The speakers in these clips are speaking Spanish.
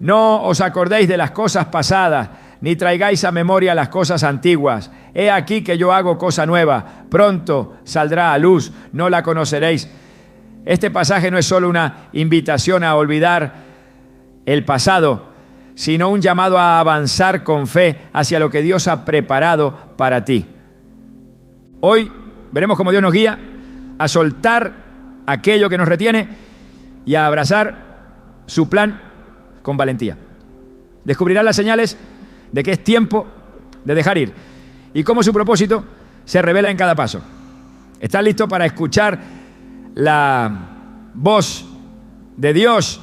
No os acordéis de las cosas pasadas, ni traigáis a memoria las cosas antiguas. He aquí que yo hago cosa nueva, pronto saldrá a luz, no la conoceréis. Este pasaje no es solo una invitación a olvidar el pasado, sino un llamado a avanzar con fe hacia lo que Dios ha preparado para ti. Hoy veremos cómo Dios nos guía a soltar aquello que nos retiene y a abrazar su plan con valentía. Descubrirás las señales de que es tiempo de dejar ir y cómo su propósito se revela en cada paso. ¿Estás listo para escuchar la voz de Dios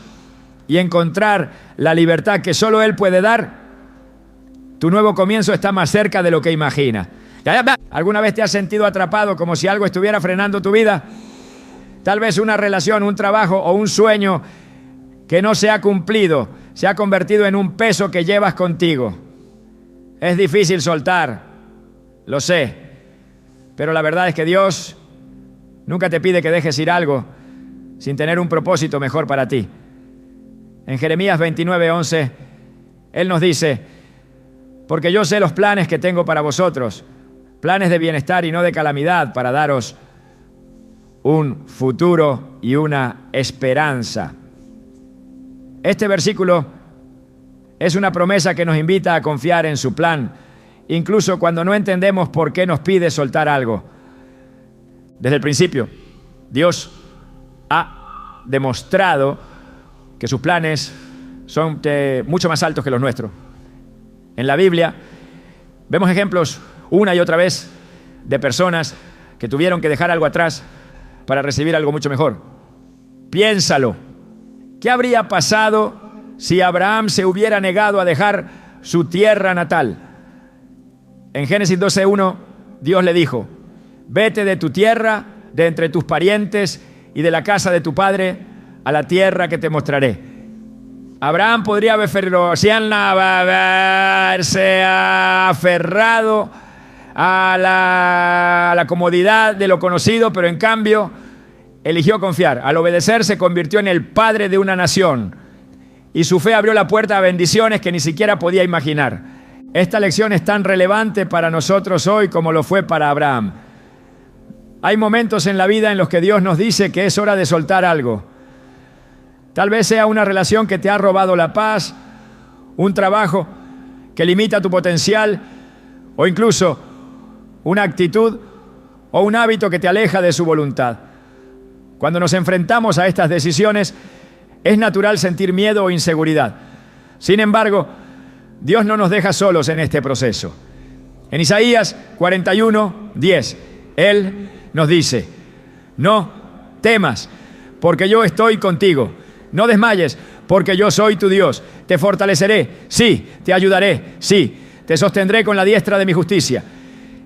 y encontrar la libertad que solo Él puede dar? Tu nuevo comienzo está más cerca de lo que imaginas. ¿Alguna vez te has sentido atrapado como si algo estuviera frenando tu vida? Tal vez una relación, un trabajo o un sueño que no se ha cumplido, se ha convertido en un peso que llevas contigo. Es difícil soltar, lo sé, pero la verdad es que Dios nunca te pide que dejes ir algo sin tener un propósito mejor para ti. En Jeremías 29:11, Él nos dice: porque yo sé los planes que tengo para vosotros, planes de bienestar y no de calamidad, para daros un futuro y una esperanza. Este versículo es una promesa que nos invita a confiar en su plan, incluso cuando no entendemos por qué nos pide soltar algo. Desde el principio, Dios ha demostrado que sus planes son mucho más altos que los nuestros. En la Biblia vemos ejemplos una y otra vez de personas que tuvieron que dejar algo atrás para recibir algo mucho mejor. Piénsalo. ¿Qué habría pasado si Abraham se hubiera negado a dejar su tierra natal? En Génesis 12:1, Dios le dijo: vete de tu tierra, de entre tus parientes y de la casa de tu padre, a la tierra que te mostraré. Abraham podría haberse aferrado a la comodidad de lo conocido, pero en cambio eligió confiar. Al obedecer se convirtió en el padre de una nación y su fe abrió la puerta a bendiciones que ni siquiera podía imaginar. Esta lección es tan relevante para nosotros hoy como lo fue para Abraham. Hay momentos en la vida en los que Dios nos dice que es hora de soltar algo. Tal vez sea una relación que te ha robado la paz, un trabajo que limita tu potencial, o incluso una actitud o un hábito que te aleja de su voluntad. Cuando nos enfrentamos a estas decisiones, es natural sentir miedo o inseguridad. Sin embargo, Dios no nos deja solos en este proceso. En Isaías 41:10, Él nos dice: no temas, porque yo estoy contigo. No desmayes, porque yo soy tu Dios. Te fortaleceré, sí, te ayudaré, sí, te sostendré con la diestra de mi justicia.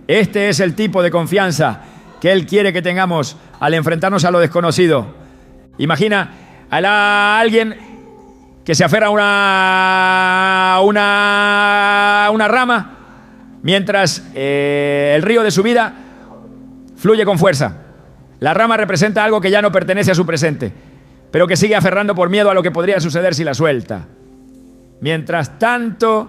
Este es el tipo de confianza que Él quiere que tengamos al enfrentarnos a lo desconocido. Imagina a alguien que se aferra a una rama mientras el río de su vida fluye con fuerza. La rama representa algo que ya no pertenece a su presente, pero que sigue aferrando por miedo a lo que podría suceder si la suelta. Mientras tanto,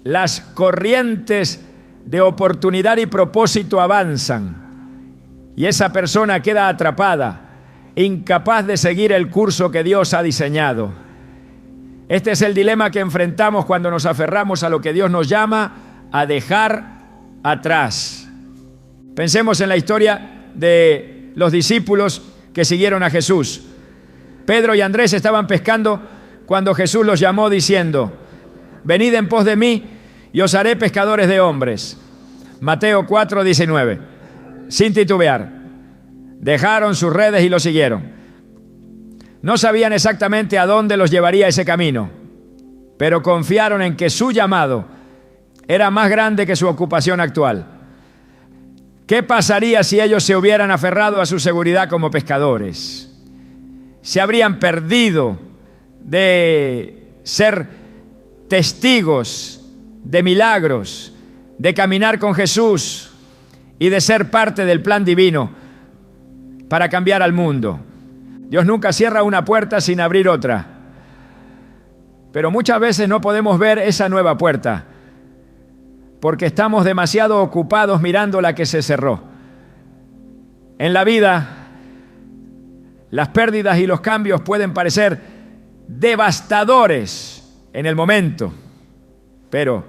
las corrientes de oportunidad y propósito avanzan y esa persona queda atrapada, incapaz de seguir el curso que Dios ha diseñado. Este es el dilema que enfrentamos cuando nos aferramos a lo que Dios nos llama a dejar atrás. Pensemos en la historia de los discípulos que siguieron a Jesús. Pedro y Andrés estaban pescando cuando Jesús los llamó diciendo: venid en pos de mí y os haré pescadores de hombres. Mateo 4:19. Sin titubear, dejaron sus redes y lo siguieron. No sabían exactamente a dónde los llevaría ese camino, pero confiaron en que su llamado era más grande que su ocupación actual. ¿Qué pasaría si ellos se hubieran aferrado a su seguridad como pescadores? Se habrían perdido de ser testigos de milagros, de caminar con Jesús y de ser parte del plan divino para cambiar al mundo. Dios nunca cierra una puerta sin abrir otra. Pero muchas veces no podemos ver esa nueva puerta porque estamos demasiado ocupados mirando la que se cerró. En la vida, las pérdidas y los cambios pueden parecer devastadores en el momento, pero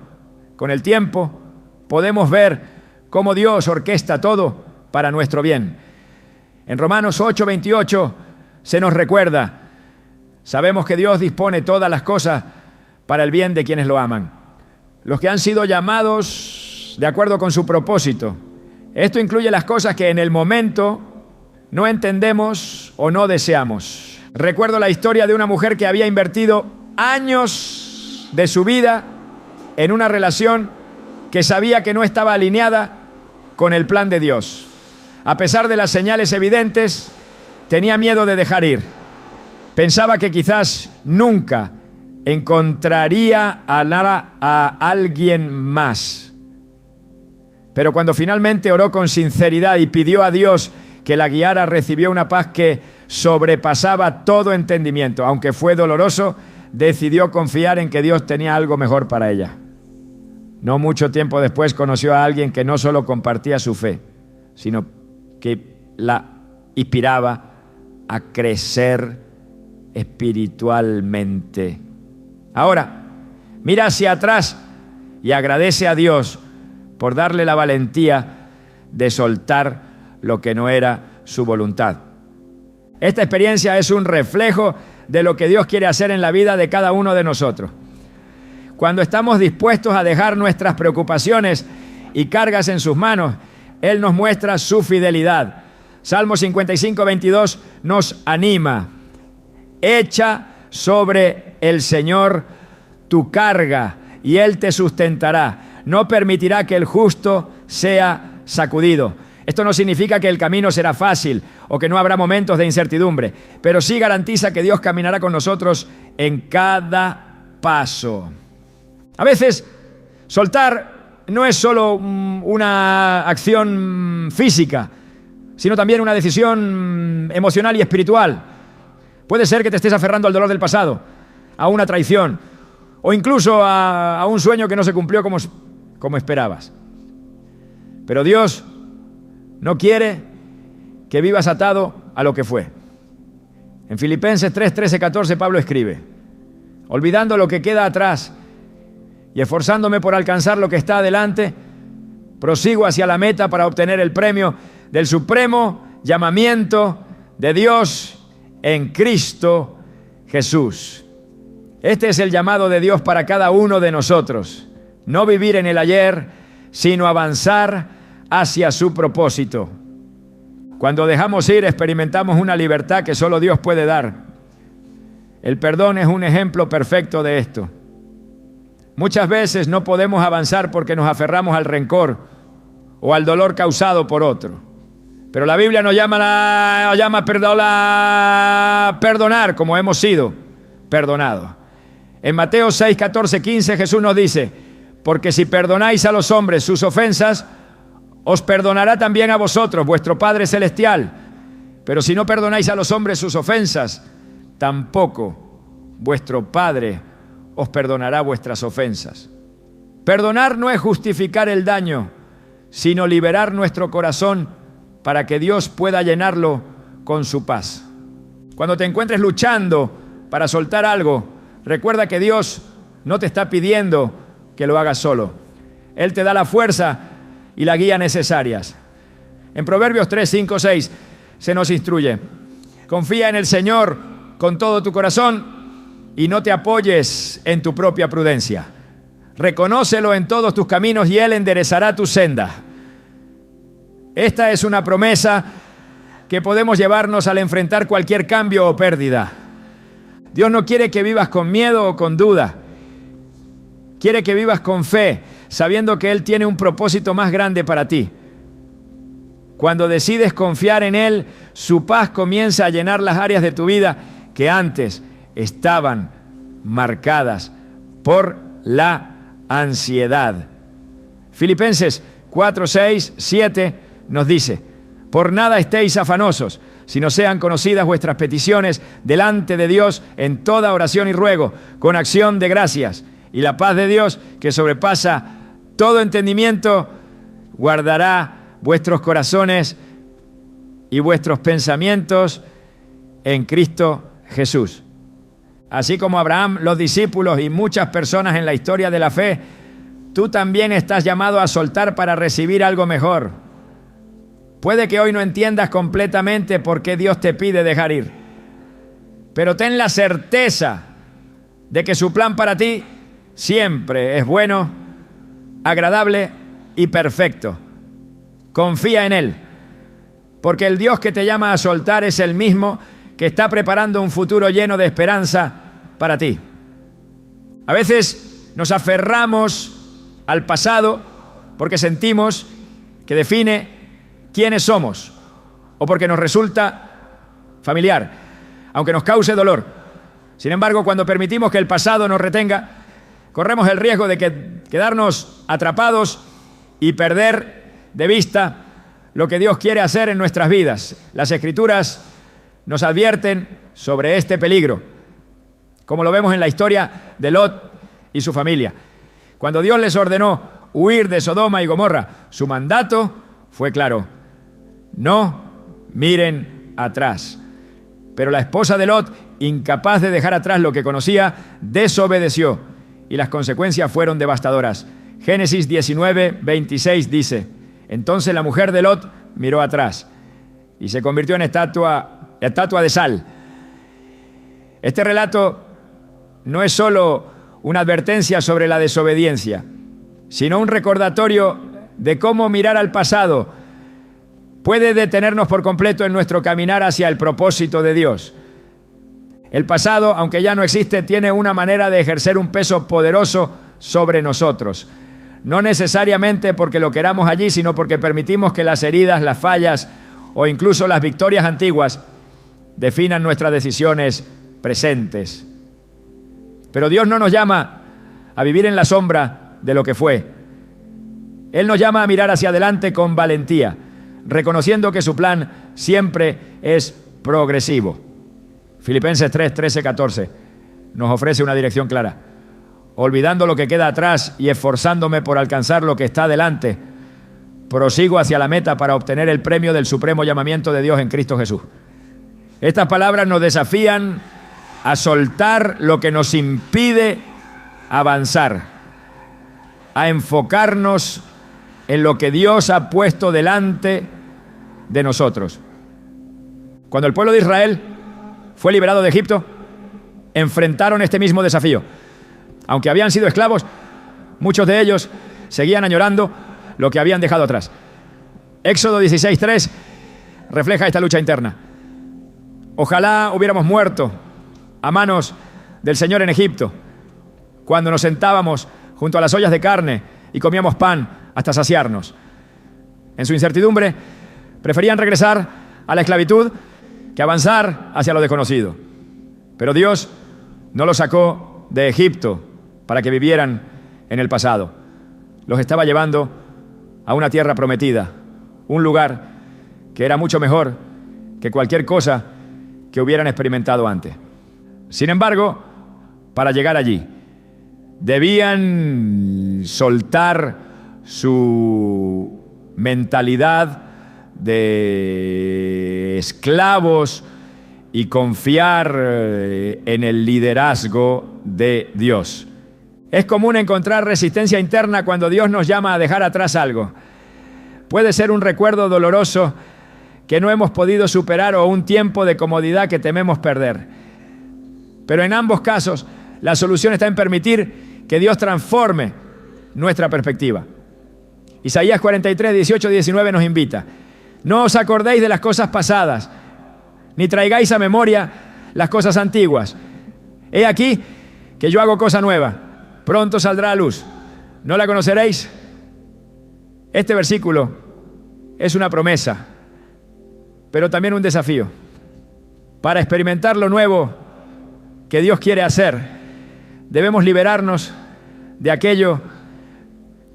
con el tiempo podemos ver cómo Dios orquesta todo para nuestro bien. En Romanos 8:28 se nos recuerda: sabemos que Dios dispone todas las cosas para el bien de quienes lo aman, los que han sido llamados de acuerdo con su propósito. Esto incluye las cosas que en el momento no entendemos o no deseamos. Recuerdo la historia de una mujer que había invertido años de su vida en una relación que sabía que no estaba alineada con el plan de Dios. A pesar de las señales evidentes, tenía miedo de dejar ir. Pensaba que quizás nunca encontraría a alguien más. Pero cuando finalmente oró con sinceridad y pidió a Dios que la guiara, recibió una paz que sobrepasaba todo entendimiento. Aunque fue doloroso, decidió confiar en que Dios tenía algo mejor para ella. No mucho tiempo después conoció a alguien que no solo compartía su fe, sino que la inspiraba a crecer espiritualmente. Ahora, mira hacia atrás y agradece a Dios por darle la valentía de soltar lo que no era su voluntad. Esta experiencia es un reflejo de lo que Dios quiere hacer en la vida de cada uno de nosotros. Cuando estamos dispuestos a dejar nuestras preocupaciones y cargas en sus manos, Él nos muestra su fidelidad. Salmo 55:22 nos anima: echa sobre el Señor tu carga y Él te sustentará. No permitirá que el justo sea sacudido. Esto no significa que el camino será fácil o que no habrá momentos de incertidumbre, pero sí garantiza que Dios caminará con nosotros en cada paso. A veces, soltar no es solo una acción física, sino también una decisión emocional y espiritual. Puede ser que te estés aferrando al dolor del pasado, a una traición, o incluso a un sueño que no se cumplió como esperabas. Pero Dios no quiere que vivas atado a lo que fue. En Filipenses 3:13-14 Pablo escribe: olvidando lo que queda atrás y esforzándome por alcanzar lo que está adelante, prosigo hacia la meta para obtener el premio del supremo llamamiento de Dios en Cristo Jesús. Este es el llamado de Dios para cada uno de nosotros: no vivir en el ayer, sino avanzar hacia su propósito. Cuando dejamos ir, experimentamos una libertad que solo Dios puede dar. El perdón es un ejemplo perfecto de esto. Muchas veces no podemos avanzar porque nos aferramos al rencor o al dolor causado por otro. Pero la Biblia nos llama a perdonar como hemos sido perdonados. En Mateo 6, 14, 15 Jesús nos dice: porque si perdonáis a los hombres sus ofensas, os perdonará también a vosotros vuestro Padre Celestial. Pero si no perdonáis a los hombres sus ofensas, tampoco vuestro Padre os perdonará vuestras ofensas. Perdonar no es justificar el daño, sino liberar nuestro corazón para que Dios pueda llenarlo con su paz. Cuando te encuentres luchando para soltar algo, recuerda que Dios no te está pidiendo que lo hagas solo. Él te da la fuerza y la guía necesarias. En Proverbios 3, 5, 6 se nos instruye: confía en el Señor con todo tu corazón y no te apoyes en tu propia prudencia. Reconócelo en todos tus caminos y Él enderezará tu senda. Esta es una promesa que podemos llevarnos al enfrentar cualquier cambio o pérdida. Dios no quiere que vivas con miedo o con duda. Quiere que vivas con fe, sabiendo que Él tiene un propósito más grande para ti. Cuando decides confiar en Él, su paz comienza a llenar las áreas de tu vida que antes estaban marcadas por la ansiedad. Filipenses 4, 6, 7 nos dice: por nada estéis afanosos, sino sean conocidas vuestras peticiones delante de Dios en toda oración y ruego, con acción de gracias. Y la paz de Dios, que sobrepasa todo entendimiento, guardará vuestros corazones y vuestros pensamientos en Cristo Jesús. Así como Abraham, los discípulos y muchas personas en la historia de la fe, tú también estás llamado a soltar para recibir algo mejor. Puede que hoy no entiendas completamente por qué Dios te pide dejar ir, pero ten la certeza de que su plan para ti siempre es bueno, agradable y perfecto. Confía en Él, porque el Dios que te llama a soltar es el mismo que está preparando un futuro lleno de esperanza para ti. A veces nos aferramos al pasado porque sentimos que define quiénes somos o porque nos resulta familiar, aunque nos cause dolor. Sin embargo, cuando permitimos que el pasado nos retenga, corremos el riesgo de quedarnos atrapados y perder de vista lo que Dios quiere hacer en nuestras vidas. Las Escrituras nos advierten sobre este peligro, como lo vemos en la historia de Lot y su familia. Cuando Dios les ordenó huir de Sodoma y Gomorra, su mandato fue claro: no miren atrás. Pero la esposa de Lot, incapaz de dejar atrás lo que conocía, desobedeció y las consecuencias fueron devastadoras. Génesis 19:26 dice: entonces la mujer de Lot miró atrás y se convirtió en estatua de sal. Este relato no es solo una advertencia sobre la desobediencia, sino un recordatorio de cómo mirar al pasado puede detenernos por completo en nuestro caminar hacia el propósito de Dios. El pasado, aunque ya no existe, tiene una manera de ejercer un peso poderoso sobre nosotros. No necesariamente porque lo queramos allí, sino porque permitimos que las heridas, las fallas o incluso las victorias antiguas definan nuestras decisiones presentes. Pero Dios no nos llama a vivir en la sombra de lo que fue. Él nos llama a mirar hacia adelante con valentía, reconociendo que su plan siempre es progresivo. Filipenses 3, 13, 14 nos ofrece una dirección clara. Olvidando lo que queda atrás y esforzándome por alcanzar lo que está delante, prosigo hacia la meta para obtener el premio del supremo llamamiento de Dios en Cristo Jesús. Estas palabras nos desafían a soltar lo que nos impide avanzar, a enfocarnos en lo que Dios ha puesto delante de nosotros. Cuando el pueblo de Israel fue liberado de Egipto, enfrentaron este mismo desafío. Aunque habían sido esclavos, muchos de ellos seguían añorando lo que habían dejado atrás. Éxodo 16:3 refleja esta lucha interna. Ojalá hubiéramos muerto a manos del Señor en Egipto, cuando nos sentábamos junto a las ollas de carne y comíamos pan hasta saciarnos. En su incertidumbre, preferían regresar a la esclavitud que avanzar hacia lo desconocido. Pero Dios no los sacó de Egipto para que vivieran en el pasado. Los estaba llevando a una tierra prometida, un lugar que era mucho mejor que cualquier cosa que hubieran experimentado antes. Sin embargo, para llegar allí, debían soltar su mentalidad de esclavos y confiar en el liderazgo de Dios. Es común encontrar resistencia interna cuando Dios nos llama a dejar atrás algo. Puede ser un recuerdo doloroso que no hemos podido superar o un tiempo de comodidad que tememos perder. Pero en ambos casos, la solución está en permitir que Dios transforme nuestra perspectiva. Isaías 43, 18, 19 nos invita: no os acordéis de las cosas pasadas, ni traigáis a memoria las cosas antiguas. He aquí que yo hago cosa nueva, pronto saldrá a luz. ¿No la conoceréis? Este versículo es una promesa, pero también un desafío. Para experimentar lo nuevo que Dios quiere hacer, debemos liberarnos de aquello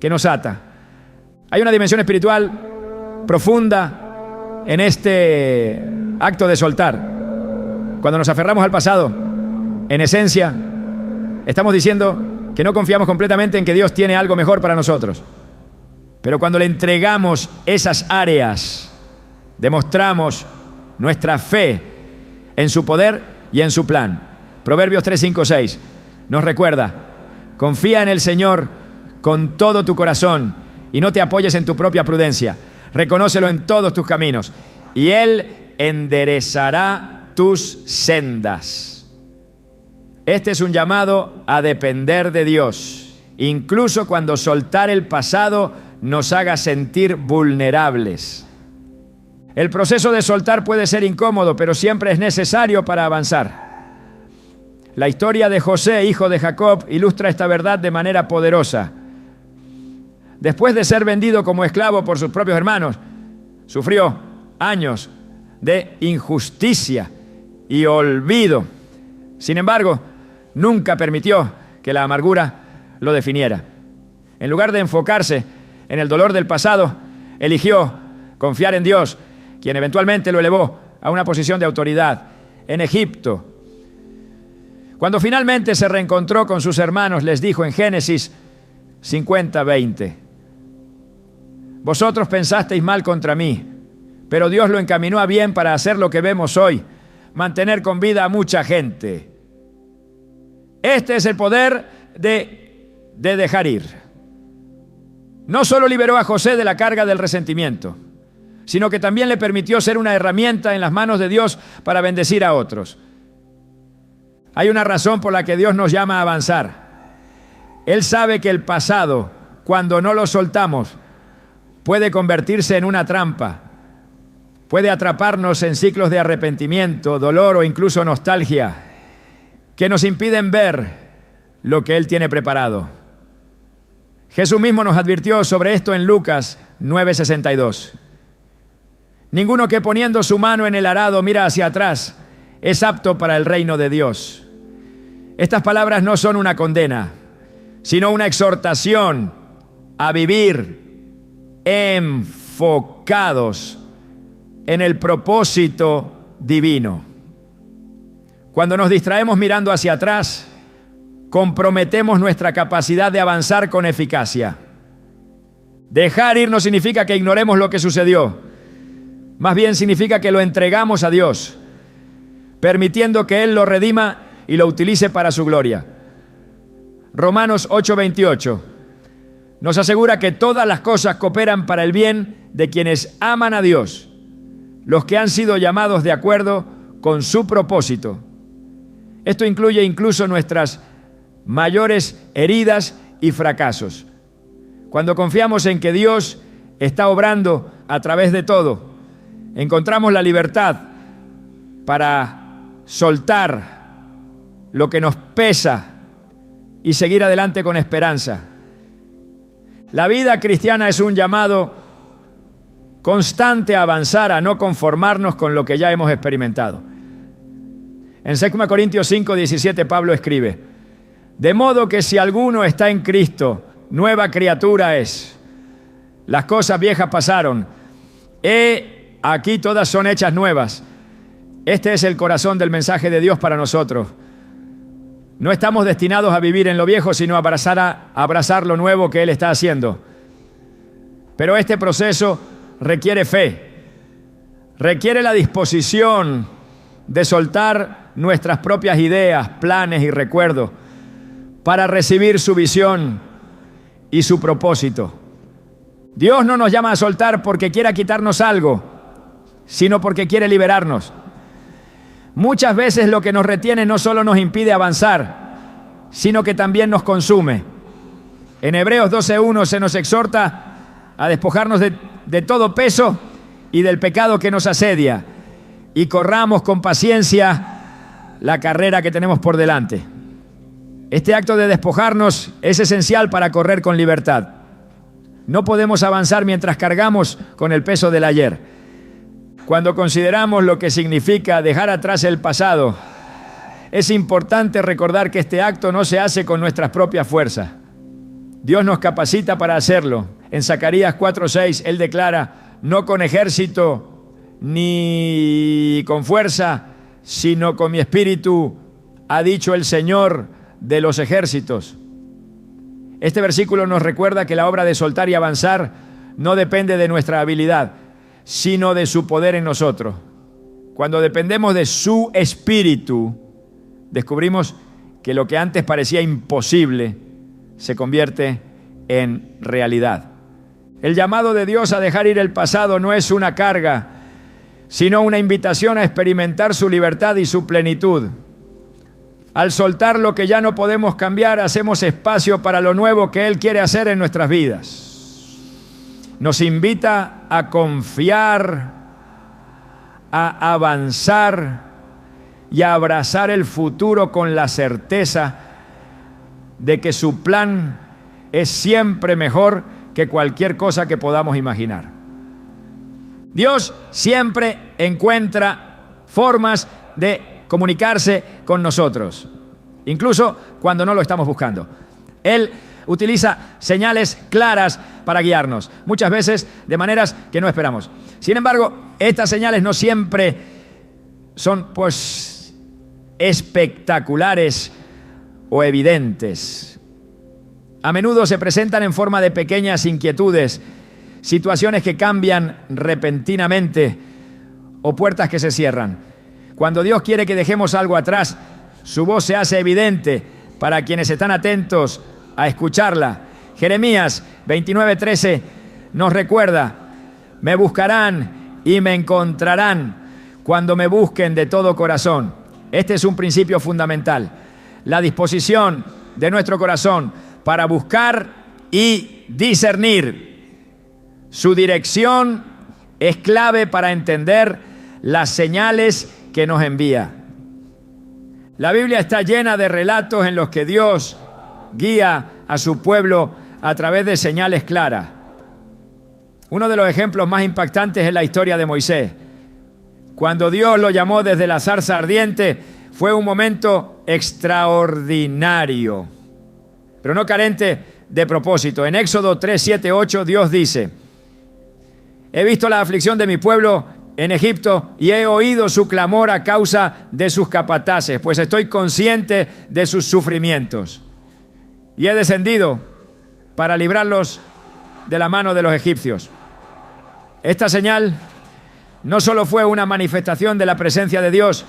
que nos ata. Hay una dimensión espiritual profunda en este acto de soltar. Cuando nos aferramos al pasado, en esencia, estamos diciendo que no confiamos completamente en que Dios tiene algo mejor para nosotros. Pero cuando le entregamos esas áreas, demostramos nuestra fe en su poder y en su plan. Proverbios 3, 5, 6 nos recuerda: confía en el Señor con todo tu corazón y no te apoyes en tu propia prudencia. Reconócelo en todos tus caminos y Él enderezará tus sendas. Este es un llamado a depender de Dios, incluso cuando soltar el pasado nos haga sentir vulnerables. El proceso de soltar puede ser incómodo, pero siempre es necesario para avanzar. La historia de José, hijo de Jacob, ilustra esta verdad de manera poderosa. Después de ser vendido como esclavo por sus propios hermanos, sufrió años de injusticia y olvido. Sin embargo, nunca permitió que la amargura lo definiera. En lugar de enfocarse en el dolor del pasado, eligió confiar en Dios, quien eventualmente lo elevó a una posición de autoridad en Egipto. Cuando finalmente se reencontró con sus hermanos, les dijo en Génesis 50:20: vosotros pensasteis mal contra mí, pero Dios lo encaminó a bien para hacer lo que vemos hoy, mantener con vida a mucha gente. Este es el poder de dejar ir. No solo liberó a José de la carga del resentimiento, sino que también le permitió ser una herramienta en las manos de Dios para bendecir a otros. Hay una razón por la que Dios nos llama a avanzar. Él sabe que el pasado, cuando no lo soltamos, puede convertirse en una trampa. Puede atraparnos en ciclos de arrepentimiento, dolor o incluso nostalgia, que nos impiden ver lo que Él tiene preparado. Jesús mismo nos advirtió sobre esto en Lucas 9:62. Ninguno que poniendo su mano en el arado mira hacia atrás es apto para el reino de Dios. Estas palabras no son una condena, sino una exhortación a vivir enfocados en el propósito divino. Cuando nos distraemos mirando hacia atrás, comprometemos nuestra capacidad de avanzar con eficacia. Dejar ir no significa que ignoremos lo que sucedió. Más bien significa que lo entregamos a Dios, permitiendo que Él lo redima y lo utilice para su gloria. Romanos 8:28 nos asegura que todas las cosas cooperan para el bien de quienes aman a Dios, los que han sido llamados de acuerdo con su propósito. Esto incluye incluso nuestras mayores heridas y fracasos. Cuando confiamos en que Dios está obrando a través de todo, encontramos la libertad para soltar lo que nos pesa y seguir adelante con esperanza. La vida cristiana es un llamado constante a avanzar, a no conformarnos con lo que ya hemos experimentado. En 2 Corintios 5:17 Pablo escribe: de modo que si alguno está en Cristo, nueva criatura es. Las cosas viejas pasaron. Aquí todas son hechas nuevas. Este es el corazón del mensaje de Dios para nosotros. No estamos destinados a vivir en lo viejo, sino a abrazar lo nuevo que Él está haciendo. Pero este proceso requiere fe, requiere la disposición de soltar nuestras propias ideas, planes y recuerdos para recibir su visión y su propósito. Dios no nos llama a soltar porque quiera quitarnos algo, sino porque quiere liberarnos. Muchas veces lo que nos retiene no solo nos impide avanzar, sino que también nos consume. En Hebreos 12:1 se nos exhorta a despojarnos de todo peso y del pecado que nos asedia y corramos con paciencia la carrera que tenemos por delante. Este acto de despojarnos es esencial para correr con libertad. No podemos avanzar mientras cargamos con el peso del ayer. Cuando consideramos lo que significa dejar atrás el pasado, es importante recordar que este acto no se hace con nuestras propias fuerzas. Dios nos capacita para hacerlo. En Zacarías 4:6, Él declara: no con ejército ni con fuerza, sino con mi espíritu, ha dicho el Señor de los ejércitos. Este versículo nos recuerda que la obra de soltar y avanzar no depende de nuestra habilidad, sino de su poder en nosotros. Cuando dependemos de su espíritu, descubrimos que lo que antes parecía imposible se convierte en realidad. El llamado de Dios a dejar ir el pasado no es una carga, sino una invitación a experimentar su libertad y su plenitud. Al soltar lo que ya no podemos cambiar, hacemos espacio para lo nuevo que Él quiere hacer en nuestras vidas. Nos invita a confiar, a avanzar y a abrazar el futuro con la certeza de que su plan es siempre mejor que cualquier cosa que podamos imaginar. Dios siempre encuentra formas de comunicarse con nosotros, incluso cuando no lo estamos buscando. Él utiliza señales claras para guiarnos, muchas veces de maneras que no esperamos. Sin embargo, estas señales no siempre son, espectaculares o evidentes. A menudo se presentan en forma de pequeñas inquietudes, situaciones que cambian repentinamente o puertas que se cierran. Cuando Dios quiere que dejemos algo atrás, su voz se hace evidente para quienes están atentos a escucharla. Jeremías 29:13 nos recuerda: me buscarán y me encontrarán cuando me busquen de todo corazón. Este es un principio fundamental, la disposición de nuestro corazón para buscar y discernir. Su dirección es clave para entender las señales que nos envía. La Biblia está llena de relatos en los que Dios guía a su pueblo a través de señales claras. Uno de los ejemplos más impactantes es la historia de Moisés. Cuando Dios lo llamó desde la zarza ardiente, fue un momento extraordinario, pero no carente de propósito. En Éxodo 3, 7, 8, Dios dice: he visto la aflicción de mi pueblo en Egipto y he oído su clamor a causa de sus capataces, pues estoy consciente de sus sufrimientos. Y he descendido para librarlos de la mano de los egipcios. Esta señal no solo fue una manifestación de la presencia de Dios,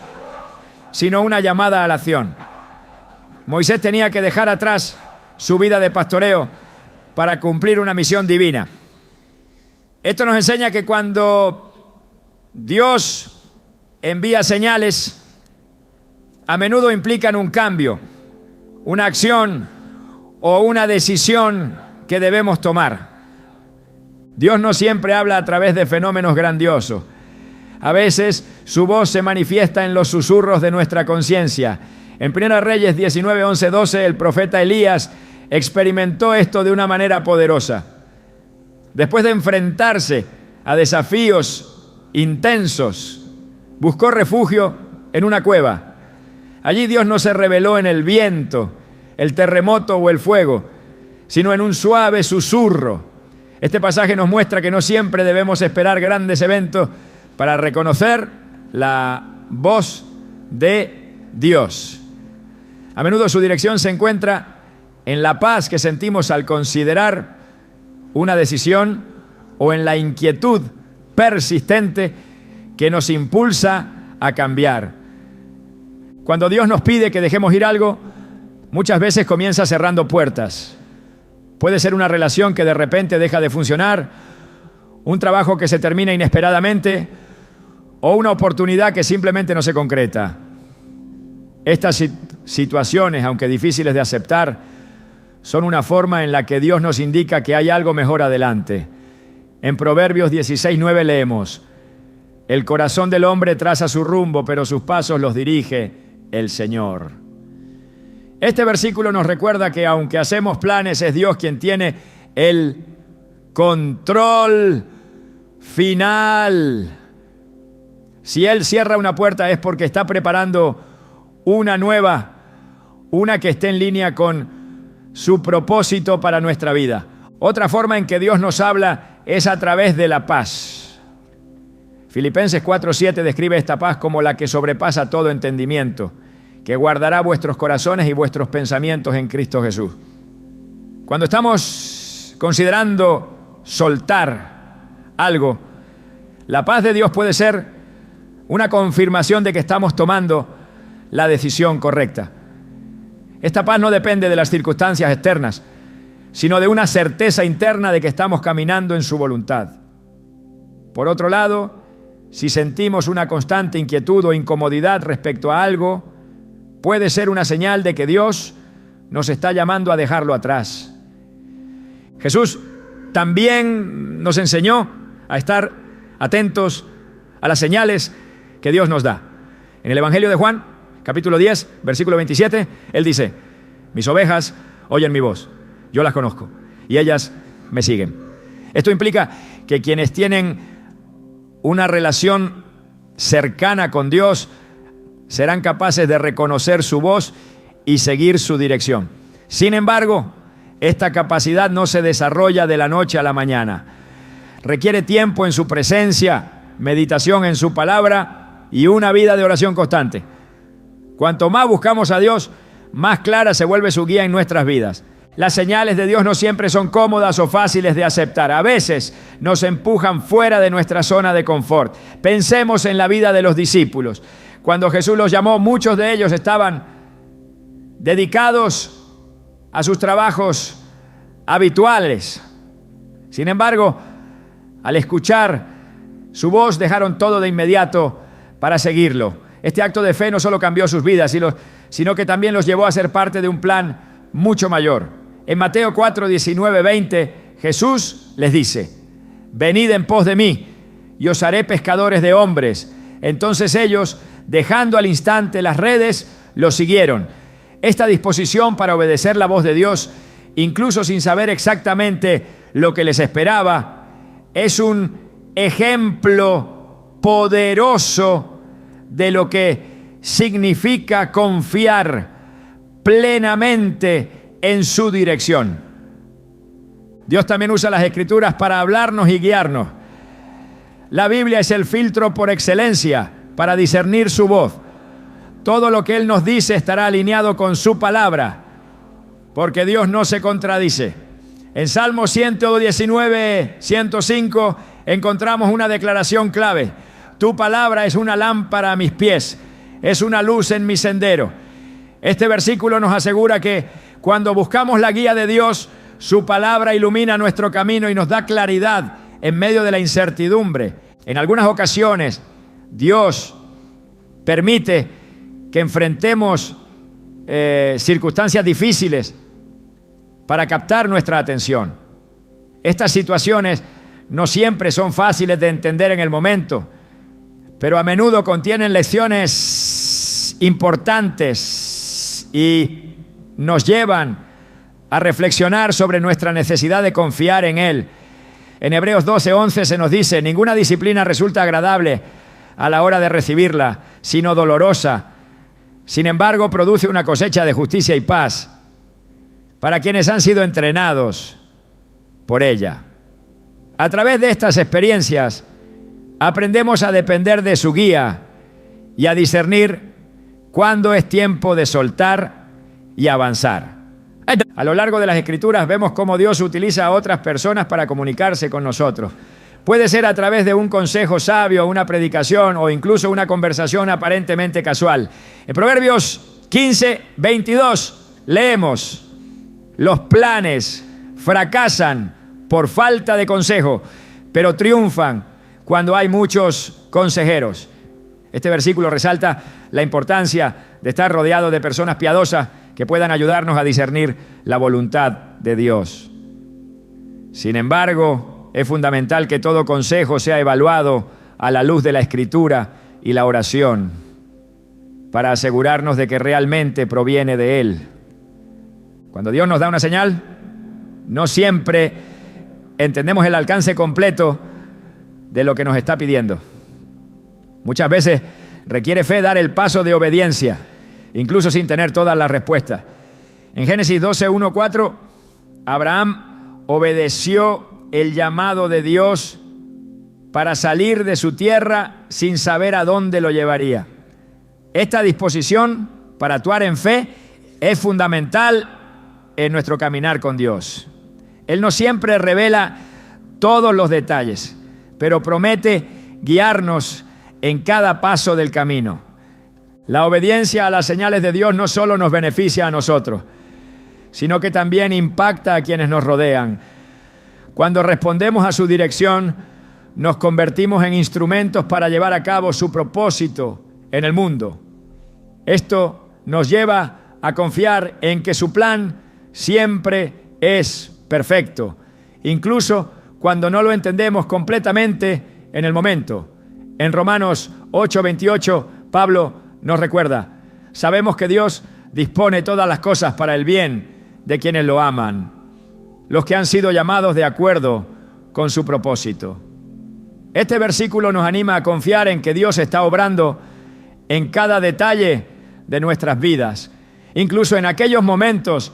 sino una llamada a la acción. Moisés tenía que dejar atrás su vida de pastoreo para cumplir una misión divina. Esto nos enseña que cuando Dios envía señales, a menudo implican un cambio, una acción o una decisión que debemos tomar. Dios no siempre habla a través de fenómenos grandiosos. A veces su voz se manifiesta en los susurros de nuestra conciencia. En 1 Reyes 19, 11, 12, el profeta Elías experimentó esto de una manera poderosa. Después de enfrentarse a desafíos intensos, buscó refugio en una cueva. Allí Dios no se reveló en el viento, el terremoto o el fuego, sino en un suave susurro. Este pasaje nos muestra que no siempre debemos esperar grandes eventos para reconocer la voz de Dios. A menudo su dirección se encuentra en la paz que sentimos al considerar una decisión o en la inquietud persistente que nos impulsa a cambiar. Cuando Dios nos pide que dejemos ir algo, muchas veces comienza cerrando puertas. Puede ser una relación que de repente deja de funcionar, un trabajo que se termina inesperadamente o una oportunidad que simplemente no se concreta. Estas situaciones, aunque difíciles de aceptar, son una forma en la que Dios nos indica que hay algo mejor adelante. En Proverbios 16:9 leemos: el corazón del hombre traza su rumbo, pero sus pasos los dirige el Señor. Este versículo nos recuerda que aunque hacemos planes, es Dios quien tiene el control final. Si Él cierra una puerta es porque está preparando una nueva, una que esté en línea con su propósito para nuestra vida. Otra forma en que Dios nos habla es a través de la paz. Filipenses 4:7 describe esta paz como la que sobrepasa todo entendimiento, que guardará vuestros corazones y vuestros pensamientos en Cristo Jesús. Cuando estamos considerando soltar algo, la paz de Dios puede ser una confirmación de que estamos tomando la decisión correcta. Esta paz no depende de las circunstancias externas, sino de una certeza interna de que estamos caminando en su voluntad. Por otro lado, si sentimos una constante inquietud o incomodidad respecto a algo, puede ser una señal de que Dios nos está llamando a dejarlo atrás. Jesús también nos enseñó a estar atentos a las señales que Dios nos da. En el Evangelio de Juan, capítulo 10, versículo 27, Él dice: mis ovejas oyen mi voz, yo las conozco y ellas me siguen. Esto implica que quienes tienen una relación cercana con Dios serán capaces de reconocer su voz y seguir su dirección. Sin embargo, esta capacidad no se desarrolla de la noche a la mañana. Requiere tiempo en su presencia, meditación en su palabra y una vida de oración constante. Cuanto más buscamos a Dios, más clara se vuelve su guía en nuestras vidas. Las señales de Dios no siempre son cómodas o fáciles de aceptar. A veces nos empujan fuera de nuestra zona de confort. Pensemos en la vida de los discípulos. Cuando Jesús los llamó, muchos de ellos estaban dedicados a sus trabajos habituales. Sin embargo, al escuchar su voz, dejaron todo de inmediato para seguirlo. Este acto de fe no solo cambió sus vidas, sino que también los llevó a ser parte de un plan mucho mayor. En Mateo 4, 19, 20, Jesús les dice: venid en pos de mí, y os haré pescadores de hombres. Entonces ellos, dejando al instante las redes, lo siguieron. Esta disposición para obedecer la voz de Dios, incluso sin saber exactamente lo que les esperaba, es un ejemplo poderoso de lo que significa confiar plenamente en su dirección. Dios también usa las Escrituras para hablarnos y guiarnos. La Biblia es el filtro por excelencia para discernir su voz. Todo lo que Él nos dice estará alineado con su palabra, porque Dios no se contradice. En Salmo 119, 105 encontramos una declaración clave: tu palabra es una lámpara a mis pies, es una luz en mi sendero. Este versículo nos asegura que cuando buscamos la guía de Dios, su palabra ilumina nuestro camino y nos da claridad en medio de la incertidumbre. En algunas ocasiones, Dios permite que enfrentemos circunstancias difíciles para captar nuestra atención. Estas situaciones no siempre son fáciles de entender en el momento, pero a menudo contienen lecciones importantes y nos llevan a reflexionar sobre nuestra necesidad de confiar en Él. En Hebreos 12:11 se nos dice: ninguna disciplina resulta agradable a la hora de recibirla, sino dolorosa. Sin embargo, produce una cosecha de justicia y paz para quienes han sido entrenados por ella. A través de estas experiencias, aprendemos a depender de su guía y a discernir cuándo es tiempo de soltar y avanzar. A lo largo de las Escrituras vemos cómo Dios utiliza a otras personas para comunicarse con nosotros. Puede ser a través de un consejo sabio, una predicación o incluso una conversación aparentemente casual. En Proverbios 15, 22 leemos: los planes fracasan por falta de consejo, pero triunfan cuando hay muchos consejeros. Este versículo resalta la importancia de estar rodeado de personas piadosas que puedan ayudarnos a discernir la voluntad de Dios. Sin embargo, es fundamental que todo consejo sea evaluado a la luz de la Escritura y la oración, para asegurarnos de que realmente proviene de Él. Cuando Dios nos da una señal, no siempre entendemos el alcance completo de lo que nos está pidiendo. Muchas veces requiere fe dar el paso de obediencia, incluso sin tener todas las respuestas. En Génesis 12, 1, 4, Abraham obedeció el llamado de Dios para salir de su tierra sin saber a dónde lo llevaría. Esta disposición para actuar en fe es fundamental en nuestro caminar con Dios. Él no siempre revela todos los detalles, pero promete guiarnos en cada paso del camino. La obediencia a las señales de Dios no solo nos beneficia a nosotros, sino que también impacta a quienes nos rodean. Cuando respondemos a su dirección, nos convertimos en instrumentos para llevar a cabo su propósito en el mundo. Esto nos lleva a confiar en que su plan siempre es perfecto, incluso cuando no lo entendemos completamente en el momento. En Romanos 8:28, Pablo nos recuerda: sabemos que Dios dispone todas las cosas para el bien de quienes lo aman, los que han sido llamados de acuerdo con su propósito. Este versículo nos anima a confiar en que Dios está obrando en cada detalle de nuestras vidas, incluso en aquellos momentos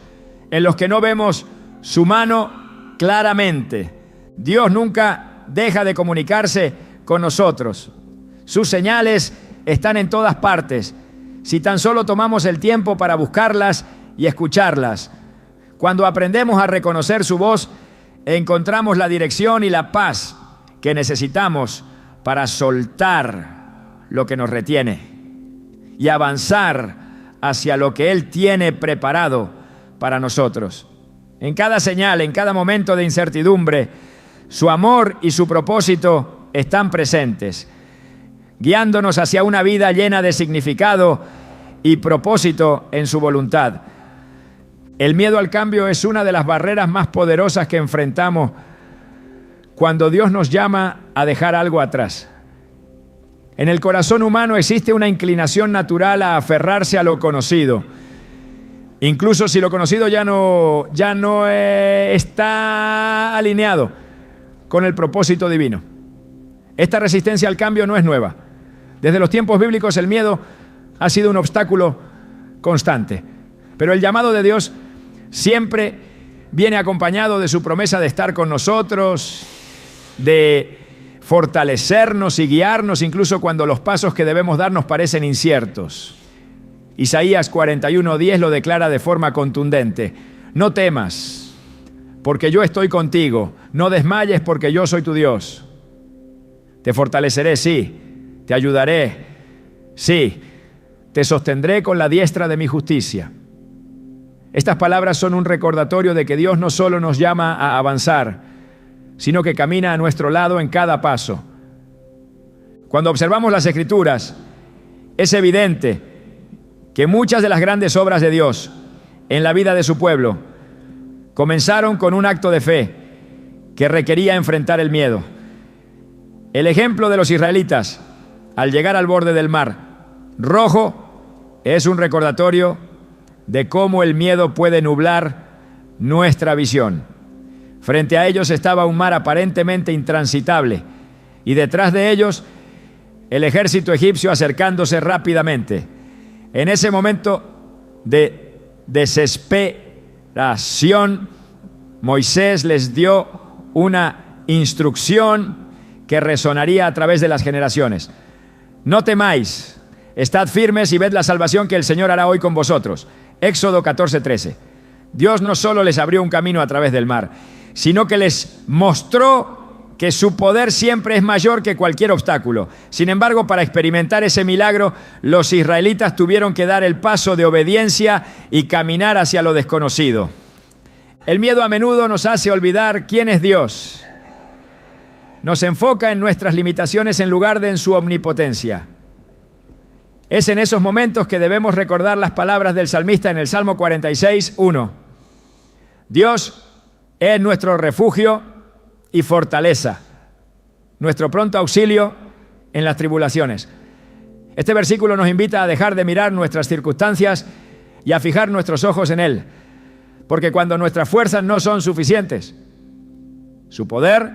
en los que no vemos su mano claramente. Dios nunca deja de comunicarse con nosotros. Sus señales están en todas partes, si tan solo tomamos el tiempo para buscarlas y escucharlas. Cuando aprendemos a reconocer su voz, encontramos la dirección y la paz que necesitamos para soltar lo que nos retiene y avanzar hacia lo que Él tiene preparado para nosotros. En cada señal, en cada momento de incertidumbre, su amor y su propósito están presentes, guiándonos hacia una vida llena de significado y propósito en su voluntad. El miedo al cambio es una de las barreras más poderosas que enfrentamos cuando Dios nos llama a dejar algo atrás. En el corazón humano existe una inclinación natural a aferrarse a lo conocido, incluso si lo conocido ya no está alineado con el propósito divino. Esta resistencia al cambio no es nueva. Desde los tiempos bíblicos el miedo ha sido un obstáculo constante, pero el llamado de Dios siempre viene acompañado de su promesa de estar con nosotros, de fortalecernos y guiarnos incluso cuando los pasos que debemos dar nos parecen inciertos. Isaías 41:10 lo declara de forma contundente: no temas, porque yo estoy contigo, no desmayes, porque yo soy tu Dios. Te fortaleceré, sí, te ayudaré, sí, te sostendré con la diestra de mi justicia. Estas palabras son un recordatorio de que Dios no solo nos llama a avanzar, sino que camina a nuestro lado en cada paso. Cuando observamos las Escrituras, es evidente que muchas de las grandes obras de Dios en la vida de su pueblo comenzaron con un acto de fe que requería enfrentar el miedo. El ejemplo de los israelitas al llegar al borde del mar Rojo es un recordatorio de cómo el miedo puede nublar nuestra visión. Frente a ellos estaba un mar aparentemente intransitable y detrás de ellos el ejército egipcio acercándose rápidamente. En ese momento de desesperación, Moisés les dio una instrucción que resonaría a través de las generaciones. No temáis, estad firmes y ved la salvación que el Señor hará hoy con vosotros. Éxodo 14:13. Dios no solo les abrió un camino a través del mar, sino que les mostró que su poder siempre es mayor que cualquier obstáculo. Sin embargo, para experimentar ese milagro, los israelitas tuvieron que dar el paso de obediencia y caminar hacia lo desconocido. El miedo a menudo nos hace olvidar quién es Dios. Nos enfoca en nuestras limitaciones en lugar de en su omnipotencia. Es en esos momentos que debemos recordar las palabras del salmista en el Salmo 46:1. Dios es nuestro refugio y fortaleza, nuestro pronto auxilio en las tribulaciones. Este versículo nos invita a dejar de mirar nuestras circunstancias y a fijar nuestros ojos en Él, porque cuando nuestras fuerzas no son suficientes, su poder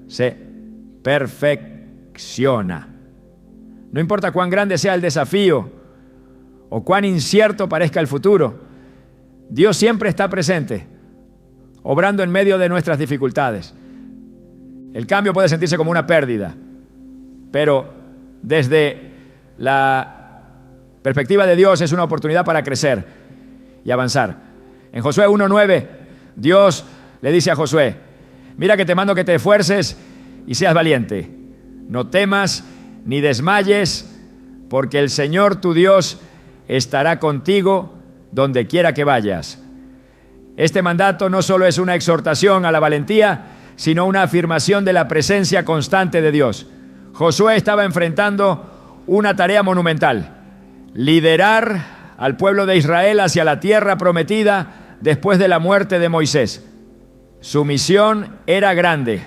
se perfecciona. No importa cuán grande sea el desafío o cuán incierto parezca el futuro, Dios siempre está presente, obrando en medio de nuestras dificultades. El cambio puede sentirse como una pérdida, pero desde la perspectiva de Dios es una oportunidad para crecer y avanzar. En Josué 1:9, Dios le dice a Josué: mira que te mando que te esfuerces y seas valiente. No temas ni desmayes, porque el Señor tu Dios estará contigo donde quiera que vayas. Este mandato no solo es una exhortación a la valentía, sino una afirmación de la presencia constante de Dios. Josué estaba enfrentando una tarea monumental: liderar al pueblo de Israel hacia la tierra prometida después de la muerte de Moisés. Su misión era grande,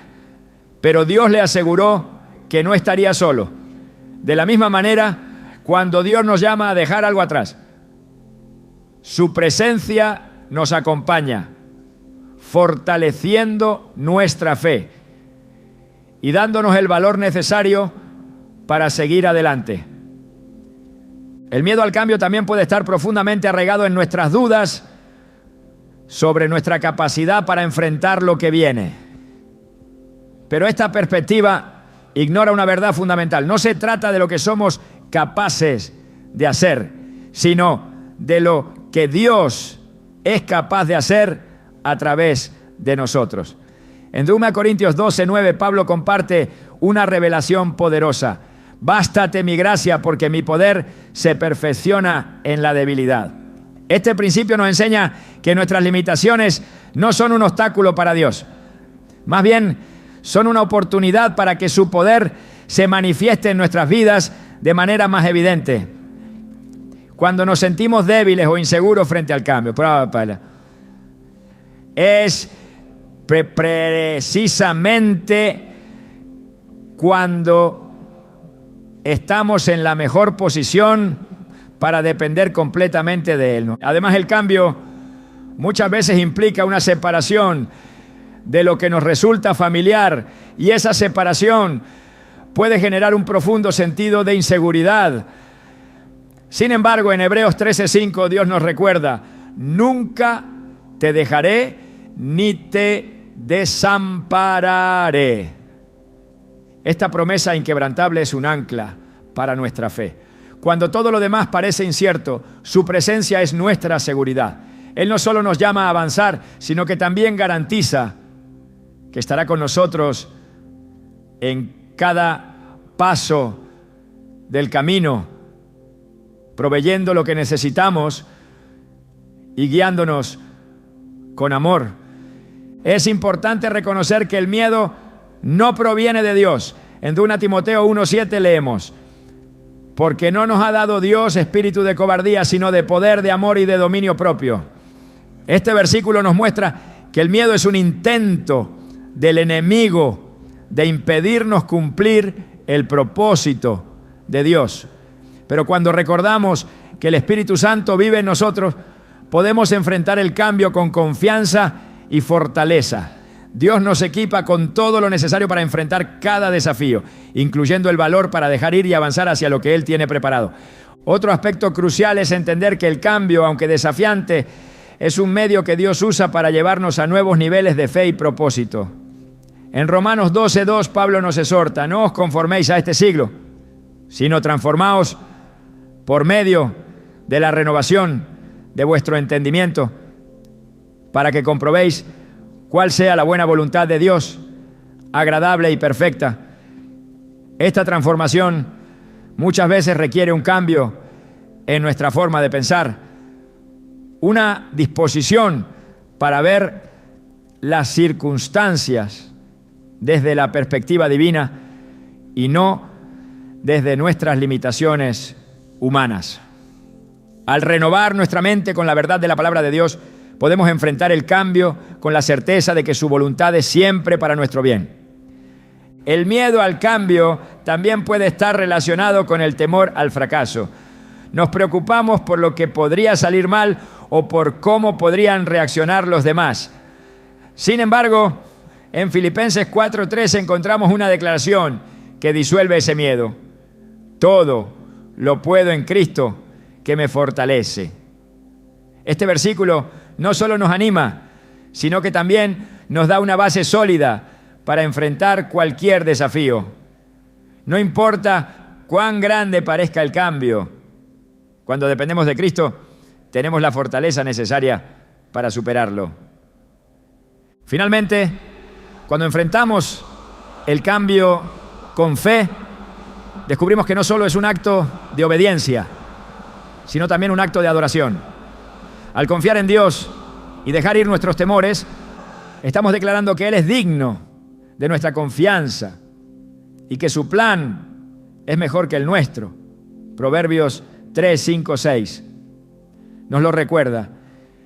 pero Dios le aseguró que no estaría solo. De la misma manera, cuando Dios nos llama a dejar algo atrás, su presencia nos acompaña, fortaleciendo nuestra fe y dándonos el valor necesario para seguir adelante. El miedo al cambio también puede estar profundamente arraigado en nuestras dudas sobre nuestra capacidad para enfrentar lo que viene. Pero esta perspectiva ignora una verdad fundamental. No se trata de lo que somos capaces de hacer, sino de lo que Dios es capaz de hacer a través de nosotros. En 2 Corintios 12:9, Pablo comparte una revelación poderosa: bástate mi gracia, porque mi poder se perfecciona en la debilidad. Este principio nos enseña que nuestras limitaciones no son un obstáculo para Dios. Más bien, son una oportunidad para que su poder se manifieste en nuestras vidas de manera más evidente. Cuando nos sentimos débiles o inseguros frente al cambio, es precisamente cuando estamos en la mejor posición para depender completamente de Él. Además, el cambio muchas veces implica una separación de lo que nos resulta familiar, y esa separación puede generar un profundo sentido de inseguridad. Sin embargo, en Hebreos 13:5 Dios nos recuerda: nunca te dejaré ni te desampararé. Esta promesa inquebrantable es un ancla para nuestra fe. Cuando todo lo demás parece incierto, su presencia es nuestra seguridad. Él no solo nos llama a avanzar, sino que también garantiza que estará con nosotros en cada paso del camino, proveyendo lo que necesitamos y guiándonos con amor. Es importante reconocer que el miedo no proviene de Dios. En 2 Timoteo 1:7 leemos: porque no nos ha dado Dios espíritu de cobardía, sino de poder, de amor y de dominio propio. Este versículo nos muestra que el miedo es un intento del enemigo de impedirnos cumplir el propósito de Dios. Pero cuando recordamos que el Espíritu Santo vive en nosotros, podemos enfrentar el cambio con confianza y fortaleza. Dios nos equipa con todo lo necesario para enfrentar cada desafío, incluyendo el valor para dejar ir y avanzar hacia lo que Él tiene preparado. Otro aspecto crucial es entender que el cambio, aunque desafiante, es un medio que Dios usa para llevarnos a nuevos niveles de fe y propósito. En Romanos 12:2, Pablo nos exhorta: no os conforméis a este siglo, sino transformaos por medio de la renovación de vuestro entendimiento, para que comprobéis cuál sea la buena voluntad de Dios, agradable y perfecta. Esta transformación muchas veces requiere un cambio en nuestra forma de pensar, una disposición para ver las circunstancias desde la perspectiva divina y no desde nuestras limitaciones humanas. Al renovar nuestra mente con la verdad de la palabra de Dios, podemos enfrentar el cambio con la certeza de que su voluntad es siempre para nuestro bien. El miedo al cambio también puede estar relacionado con el temor al fracaso. Nos preocupamos por lo que podría salir mal o por cómo podrían reaccionar los demás. Sin embargo, en Filipenses 4:3 encontramos una declaración que disuelve ese miedo: todo lo puedo en Cristo que me fortalece. Este versículo no solo nos anima, sino que también nos da una base sólida para enfrentar cualquier desafío. No importa cuán grande parezca el cambio, cuando dependemos de Cristo, tenemos la fortaleza necesaria para superarlo. Finalmente, cuando enfrentamos el cambio con fe, descubrimos que no solo es un acto de obediencia, sino también un acto de adoración. Al confiar en Dios y dejar ir nuestros temores, estamos declarando que Él es digno de nuestra confianza y que su plan es mejor que el nuestro. Proverbios 3, 5, 6 nos lo recuerda.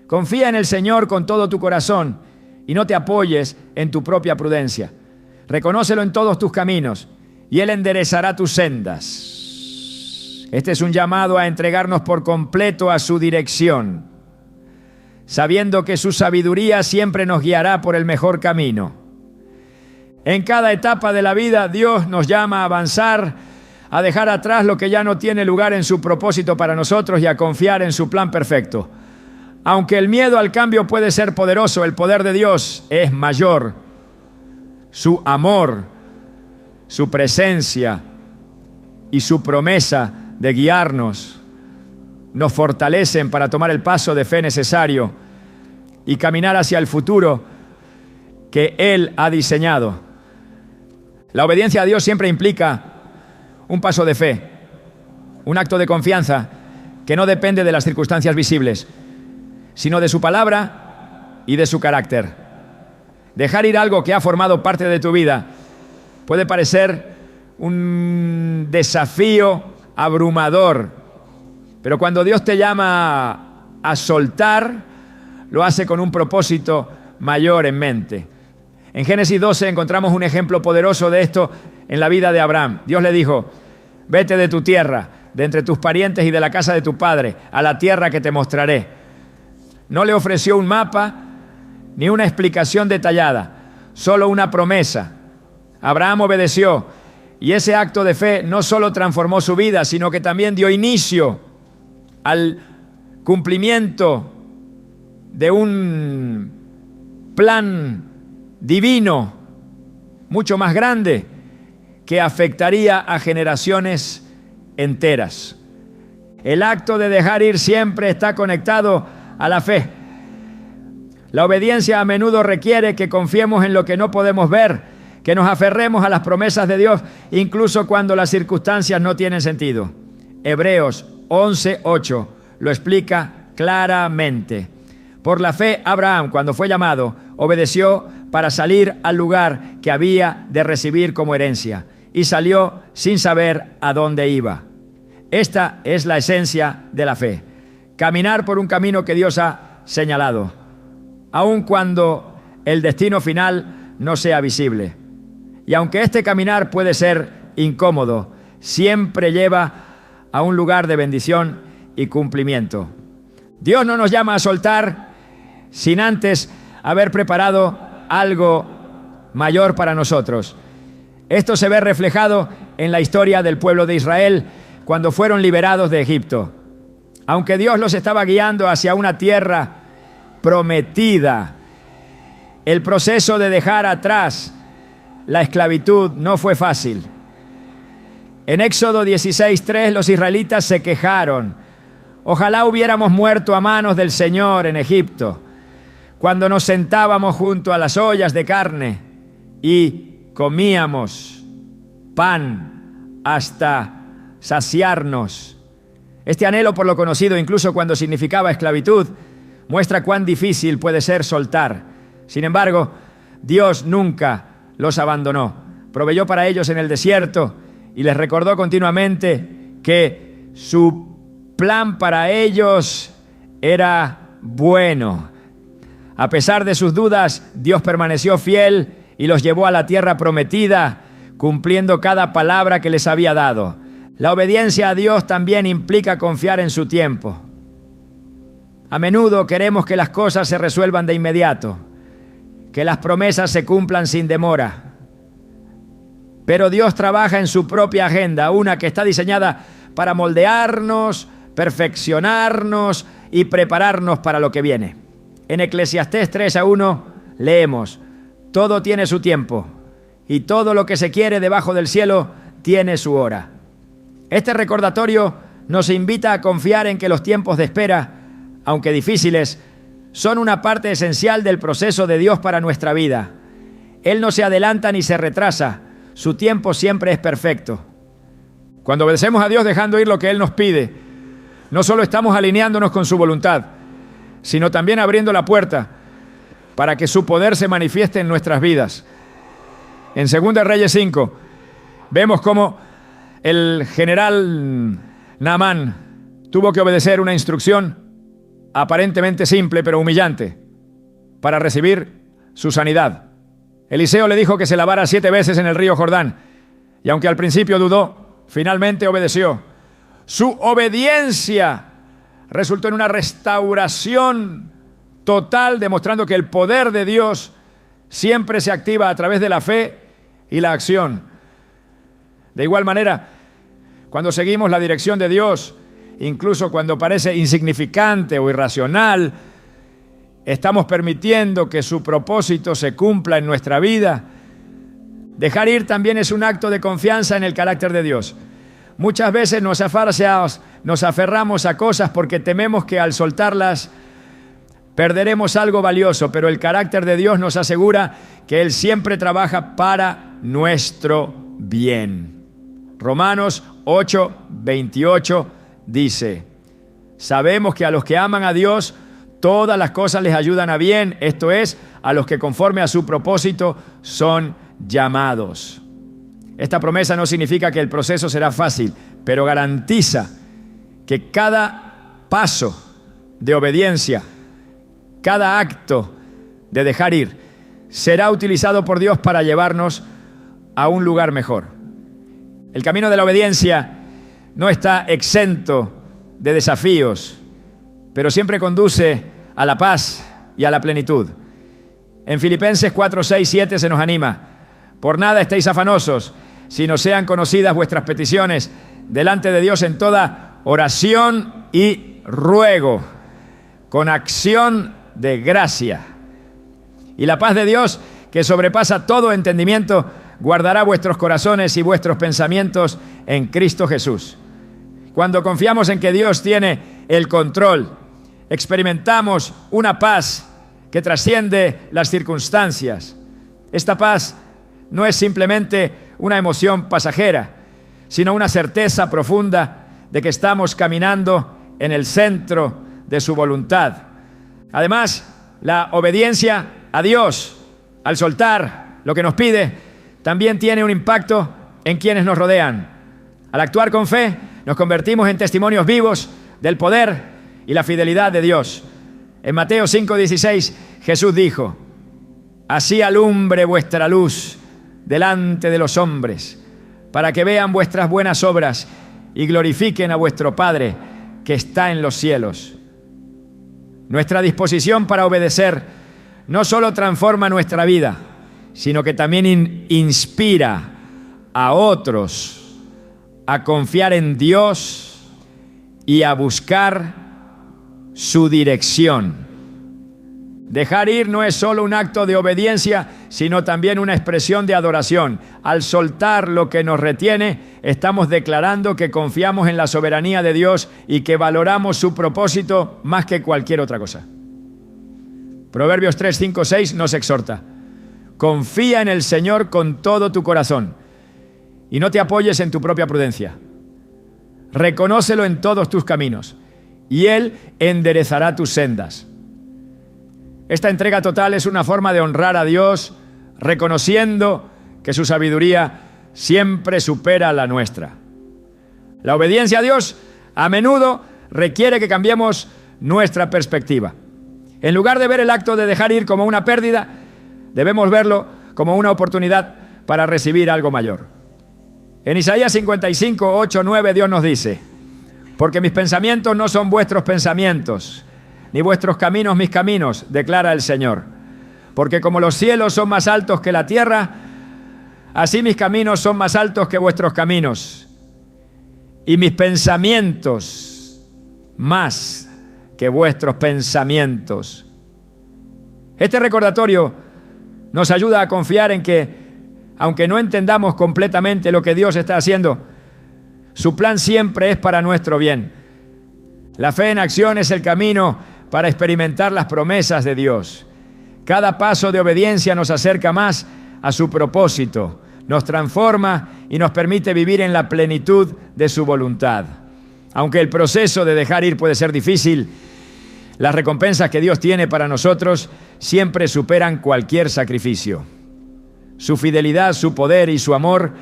Confía en el Señor con todo tu corazón y no te apoyes en tu propia prudencia. Reconócelo en todos tus caminos y Él enderezará tus sendas. Este es un llamado a entregarnos por completo a su dirección, sabiendo que su sabiduría siempre nos guiará por el mejor camino. En cada etapa de la vida, Dios nos llama a avanzar, a dejar atrás lo que ya no tiene lugar en su propósito para nosotros y a confiar en su plan perfecto. Aunque el miedo al cambio puede ser poderoso, el poder de Dios es mayor. Su amor, su presencia y su promesa de guiarnos nos fortalecen para tomar el paso de fe necesario y caminar hacia el futuro que Él ha diseñado. La obediencia a Dios siempre implica un paso de fe, un acto de confianza que no depende de las circunstancias visibles, sino de su palabra y de su carácter. Dejar ir algo que ha formado parte de tu vida puede parecer un desafío abrumador, pero cuando Dios te llama a soltar, lo hace con un propósito mayor en mente. En Génesis 12 encontramos un ejemplo poderoso de esto en la vida de Abraham. Dios le dijo: vete de tu tierra, de entre tus parientes y de la casa de tu padre, a la tierra que te mostraré. No le ofreció un mapa ni una explicación detallada, solo una promesa. Abraham obedeció y ese acto de fe no solo transformó su vida, sino que también dio inicio al cumplimiento de un plan divino mucho más grande que afectaría a generaciones enteras. El acto de dejar ir siempre está conectado a la fe. La obediencia a menudo requiere que confiemos en lo que no podemos ver, que nos aferremos a las promesas de Dios, incluso cuando las circunstancias no tienen sentido. Hebreos 11:8 lo explica claramente. Por la fe, Abraham, cuando fue llamado, obedeció para salir al lugar que había de recibir como herencia, y salió sin saber a dónde iba. Esta es la esencia de la fe: caminar por un camino que Dios ha señalado, aun cuando el destino final no sea visible. Y aunque este caminar puede ser incómodo, siempre lleva a un lugar de bendición y cumplimiento. Dios no nos llama a soltar sin antes haber preparado algo mayor para nosotros. Esto se ve reflejado en la historia del pueblo de Israel cuando fueron liberados de Egipto. Aunque Dios los estaba guiando hacia una tierra prometida, el proceso de dejar atrás la esclavitud no fue fácil. En Éxodo 16:3 los israelitas se quejaron: ojalá hubiéramos muerto a manos del Señor en Egipto, cuando nos sentábamos junto a las ollas de carne y comíamos pan hasta saciarnos. Este anhelo por lo conocido, incluso cuando significaba esclavitud, muestra cuán difícil puede ser soltar. Sin embargo, Dios nunca los abandonó. Proveyó para ellos en el desierto y les recordó continuamente que su plan para ellos era bueno. A pesar de sus dudas, Dios permaneció fiel y los llevó a la tierra prometida, cumpliendo cada palabra que les había dado. La obediencia a Dios también implica confiar en su tiempo. A menudo queremos que las cosas se resuelvan de inmediato, que las promesas se cumplan sin demora. Pero Dios trabaja en su propia agenda, una que está diseñada para moldearnos, perfeccionarnos y prepararnos para lo que viene. En Eclesiastés 3:1 leemos: todo tiene su tiempo, y todo lo que se quiere debajo del cielo tiene su hora. Este recordatorio nos invita a confiar en que los tiempos de espera, aunque difíciles, son una parte esencial del proceso de Dios para nuestra vida. Él no se adelanta ni se retrasa. Su tiempo siempre es perfecto. Cuando obedecemos a Dios dejando ir lo que Él nos pide, no solo estamos alineándonos con su voluntad, sino también abriendo la puerta para que su poder se manifieste en nuestras vidas. En 2 Reyes 5, vemos cómo el general Naamán tuvo que obedecer una instrucción aparentemente simple pero humillante para recibir su sanidad. Eliseo le dijo que se lavara 7 veces en el río Jordán, y aunque al principio dudó, finalmente obedeció. Su obediencia resultó en una restauración total, demostrando que el poder de Dios siempre se activa a través de la fe y la acción. De igual manera, cuando seguimos la dirección de Dios, incluso cuando parece insignificante o irracional, estamos permitiendo que su propósito se cumpla en nuestra vida. Dejar ir también es un acto de confianza en el carácter de Dios. Muchas veces nos aferramos a cosas porque tememos que al soltarlas perderemos algo valioso, pero el carácter de Dios nos asegura que Él siempre trabaja para nuestro bien. Romanos 8:28 dice: sabemos que a los que aman a Dios, todas las cosas les ayudan a bien, esto es, a los que conforme a su propósito son llamados. Esta promesa no significa que el proceso será fácil, pero garantiza que cada paso de obediencia, cada acto de dejar ir, será utilizado por Dios para llevarnos a un lugar mejor. El camino de la obediencia no está exento de desafíos, pero siempre conduce a la paz y a la plenitud. En Filipenses 4:6-7 se nos anima: por nada estéis afanosos, sino sean conocidas vuestras peticiones delante de Dios en toda oración y ruego, con acción de gracia. Y la paz de Dios, que sobrepasa todo entendimiento, guardará vuestros corazones y vuestros pensamientos en Cristo Jesús. Cuando confiamos en que Dios tiene el control, experimentamos una paz que trasciende las circunstancias. Esta paz no es simplemente una emoción pasajera, sino una certeza profunda de que estamos caminando en el centro de su voluntad. Además, la obediencia a Dios, al soltar lo que nos pide, también tiene un impacto en quienes nos rodean. Al actuar con fe, nos convertimos en testimonios vivos del poder y la fidelidad de Dios. En Mateo 5:16, Jesús dijo: así alumbre vuestra luz delante de los hombres, para que vean vuestras buenas obras y glorifiquen a vuestro Padre que está en los cielos. Nuestra disposición para obedecer no solo transforma nuestra vida, sino que también inspira a otros a confiar en Dios y a buscar su dirección. Dejar ir no es solo un acto de obediencia, sino también una expresión de adoración. Al soltar lo que nos retiene, estamos declarando que confiamos en la soberanía de Dios y que valoramos su propósito más que cualquier otra cosa. Proverbios 3:5-6 nos exhorta: confía en el Señor con todo tu corazón y no te apoyes en tu propia prudencia. Reconócelo en todos tus caminos y Él enderezará tus sendas. Esta entrega total es una forma de honrar a Dios, reconociendo que su sabiduría siempre supera la nuestra. La obediencia a Dios a menudo requiere que cambiemos nuestra perspectiva. En lugar de ver el acto de dejar ir como una pérdida, debemos verlo como una oportunidad para recibir algo mayor. En Isaías 55:8-9 Dios nos dice: porque mis pensamientos no son vuestros pensamientos, ni vuestros caminos mis caminos, declara el Señor. Porque como los cielos son más altos que la tierra, así mis caminos son más altos que vuestros caminos, y mis pensamientos más que vuestros pensamientos. Este recordatorio nos ayuda a confiar en que Aunque no entendamos completamente lo que Dios está haciendo, su plan siempre es para nuestro bien. La fe en acción es el camino para experimentar las promesas de Dios. Cada paso de obediencia nos acerca más a su propósito, nos transforma y nos permite vivir en la plenitud de su voluntad. Aunque el proceso de dejar ir puede ser difícil, las recompensas que Dios tiene para nosotros siempre superan cualquier sacrificio. Su fidelidad, su poder y su amor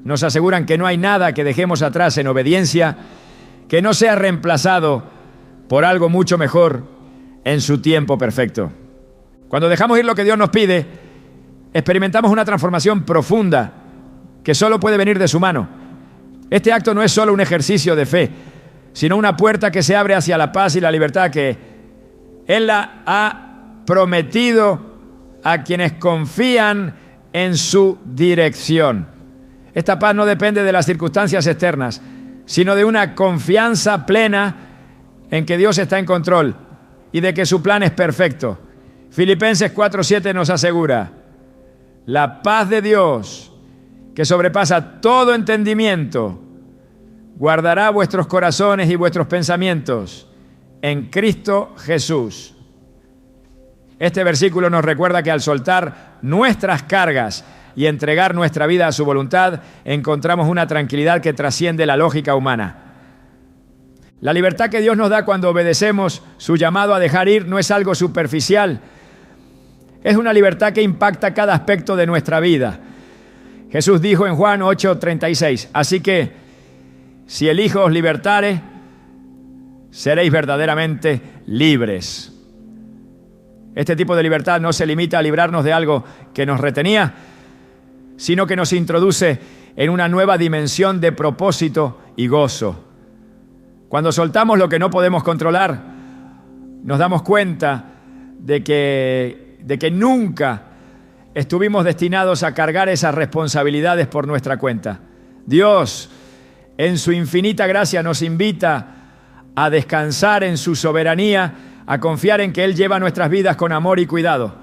nos aseguran que no hay nada que dejemos atrás en obediencia que no sea reemplazado por algo mucho mejor en su tiempo perfecto. Cuando dejamos ir lo que Dios nos pide, experimentamos una transformación profunda que solo puede venir de su mano. Este acto no es solo un ejercicio de fe, sino una puerta que se abre hacia la paz y la libertad que Él la ha prometido a quienes confían en su dirección. Esta paz no depende de las circunstancias externas, sino de una confianza plena en que Dios está en control y de que su plan es perfecto. Filipenses 4:7 nos asegura: la paz de Dios, que sobrepasa todo entendimiento, guardará vuestros corazones y vuestros pensamientos en Cristo Jesús. Este versículo nos recuerda que al soltar nuestras cargas y entregar nuestra vida a su voluntad, encontramos una tranquilidad que trasciende la lógica humana. La libertad que Dios nos da cuando obedecemos su llamado a dejar ir no es algo superficial. Es una libertad que impacta cada aspecto de nuestra vida. Jesús dijo en Juan 8:36, así que si el Hijo os libertare, seréis verdaderamente libres. Este tipo de libertad no se limita a librarnos de algo que nos retenía, sino que nos introduce en una nueva dimensión de propósito y gozo. Cuando soltamos lo que no podemos controlar, nos damos cuenta de que nunca estuvimos destinados a cargar esas responsabilidades por nuestra cuenta. Dios, en su infinita gracia, nos invita a descansar en su soberanía, a confiar en que Él lleva nuestras vidas con amor y cuidado.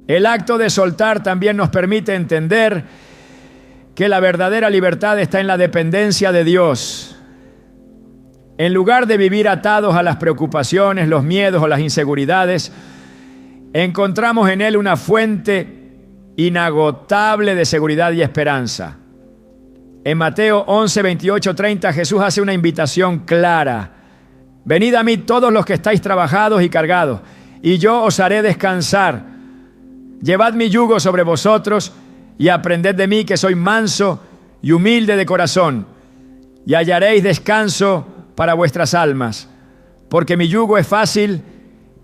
El acto de soltar también nos permite entender que la verdadera libertad está en la dependencia de Dios. En lugar de vivir atados a las preocupaciones, los miedos o las inseguridades, encontramos en Él una fuente inagotable de seguridad y esperanza. En Mateo 11, 28, 30, Jesús hace una invitación clara. Venid a mí todos los que estáis trabajados y cargados, y yo os haré descansar. Llevad mi yugo sobre vosotros y aprended de mí, que soy manso y humilde de corazón, y hallaréis descanso para vuestras almas, porque mi yugo es fácil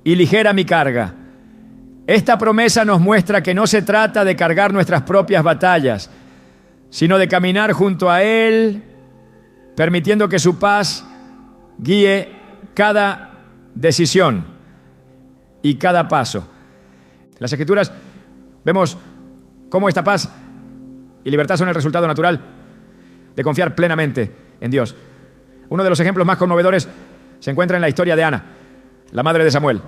y ligera mi carga. Esta promesa nos muestra que no se trata de cargar nuestras propias batallas, sino de caminar junto a Él, permitiendo que su paz guíe cada decisión y cada paso. En las Escrituras vemos cómo esta paz y libertad son el resultado natural de confiar plenamente en Dios. Uno de los ejemplos más conmovedores se encuentra en la historia de Ana, la madre de Samuel.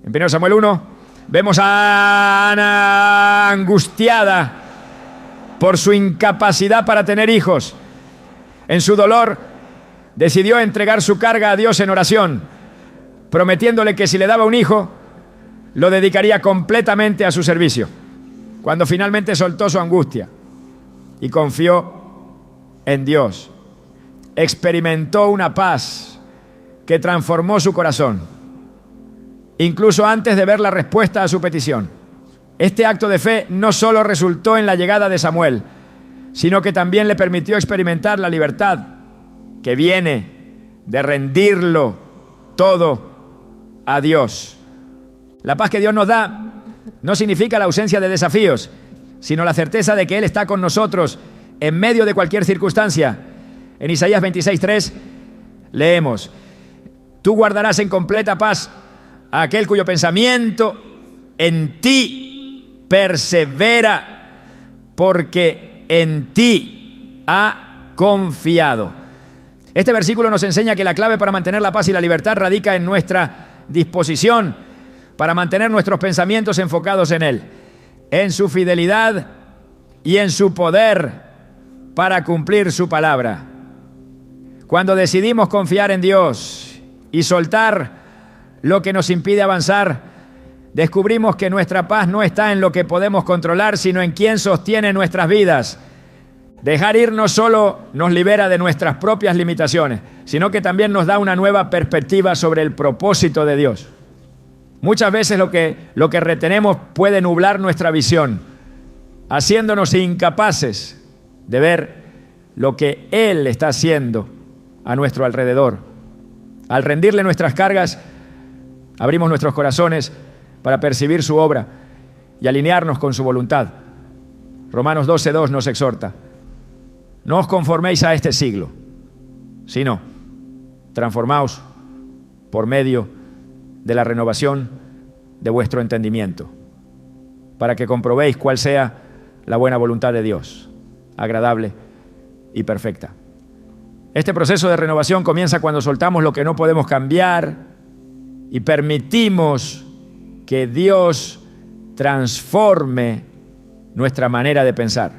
En 1 Samuel 1 vemos a Ana angustiada por su incapacidad para tener hijos. En su dolor, decidió entregar su carga a Dios en oración, prometiéndole que si le daba un hijo, lo dedicaría completamente a su servicio. Cuando finalmente soltó su angustia y confió en Dios, experimentó una paz que transformó su corazón, incluso antes de ver la respuesta a su petición. Este acto de fe no solo resultó en la llegada de Samuel, sino que también le permitió experimentar la libertad que viene de rendirlo todo a Dios. La paz que Dios nos da no significa la ausencia de desafíos, sino la certeza de que Él está con nosotros en medio de cualquier circunstancia. En Isaías 26:3 leemos: tú guardarás en completa paz a aquel cuyo pensamiento en ti persevera, porque en ti ha confiado. Este versículo nos enseña que la clave para mantener la paz y la libertad radica en nuestra disposición para mantener nuestros pensamientos enfocados en Él, en su fidelidad y en su poder para cumplir su palabra. Cuando decidimos confiar en Dios y soltar lo que nos impide avanzar, descubrimos que nuestra paz no está en lo que podemos controlar, sino en quien sostiene nuestras vidas. Dejar ir no solo nos libera de nuestras propias limitaciones, sino que también nos da una nueva perspectiva sobre el propósito de Dios. Muchas veces lo que retenemos puede nublar nuestra visión, haciéndonos incapaces de ver lo que Él está haciendo a nuestro alrededor. Al rendirle nuestras cargas, abrimos nuestros corazones para percibir su obra y alinearnos con su voluntad. Romanos 12:2 nos exhorta: no os conforméis a este siglo, sino transformaos por medio de la renovación de vuestro entendimiento, para que comprobéis cuál sea la buena voluntad de Dios, agradable y perfecta. Este proceso de renovación comienza cuando soltamos lo que no podemos cambiar y permitimos que Dios transforme nuestra manera de pensar.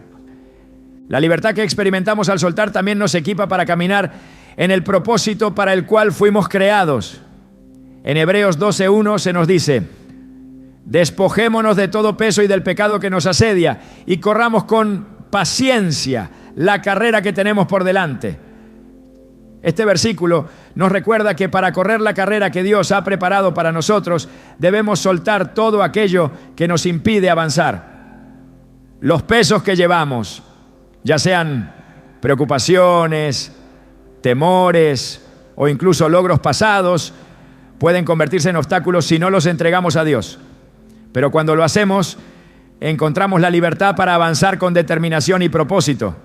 La libertad que experimentamos al soltar también nos equipa para caminar en el propósito para el cual fuimos creados. En Hebreos 12:1 se nos dice: despojémonos de todo peso y del pecado que nos asedia y corramos con paciencia la carrera que tenemos por delante. Este versículo nos recuerda que para correr la carrera que Dios ha preparado para nosotros, debemos soltar todo aquello que nos impide avanzar. Los pesos que llevamos, ya sean preocupaciones, temores o incluso logros pasados, pueden convertirse en obstáculos si no los entregamos a Dios. Pero cuando lo hacemos, encontramos la libertad para avanzar con determinación y propósito.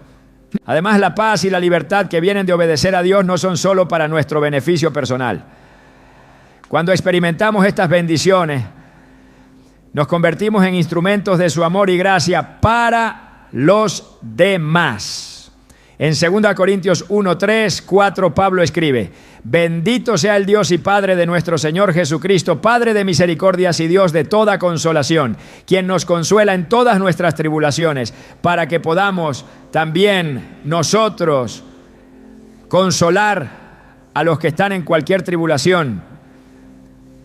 Además, la paz y la libertad que vienen de obedecer a Dios no son solo para nuestro beneficio personal. Cuando experimentamos estas bendiciones, nos convertimos en instrumentos de su amor y gracia para los demás. En 2 Corintios 1, 3, 4, Pablo escribe: bendito sea el Dios y Padre de nuestro Señor Jesucristo, Padre de misericordias y Dios de toda consolación, quien nos consuela en todas nuestras tribulaciones, para que podamos también nosotros consolar a los que están en cualquier tribulación,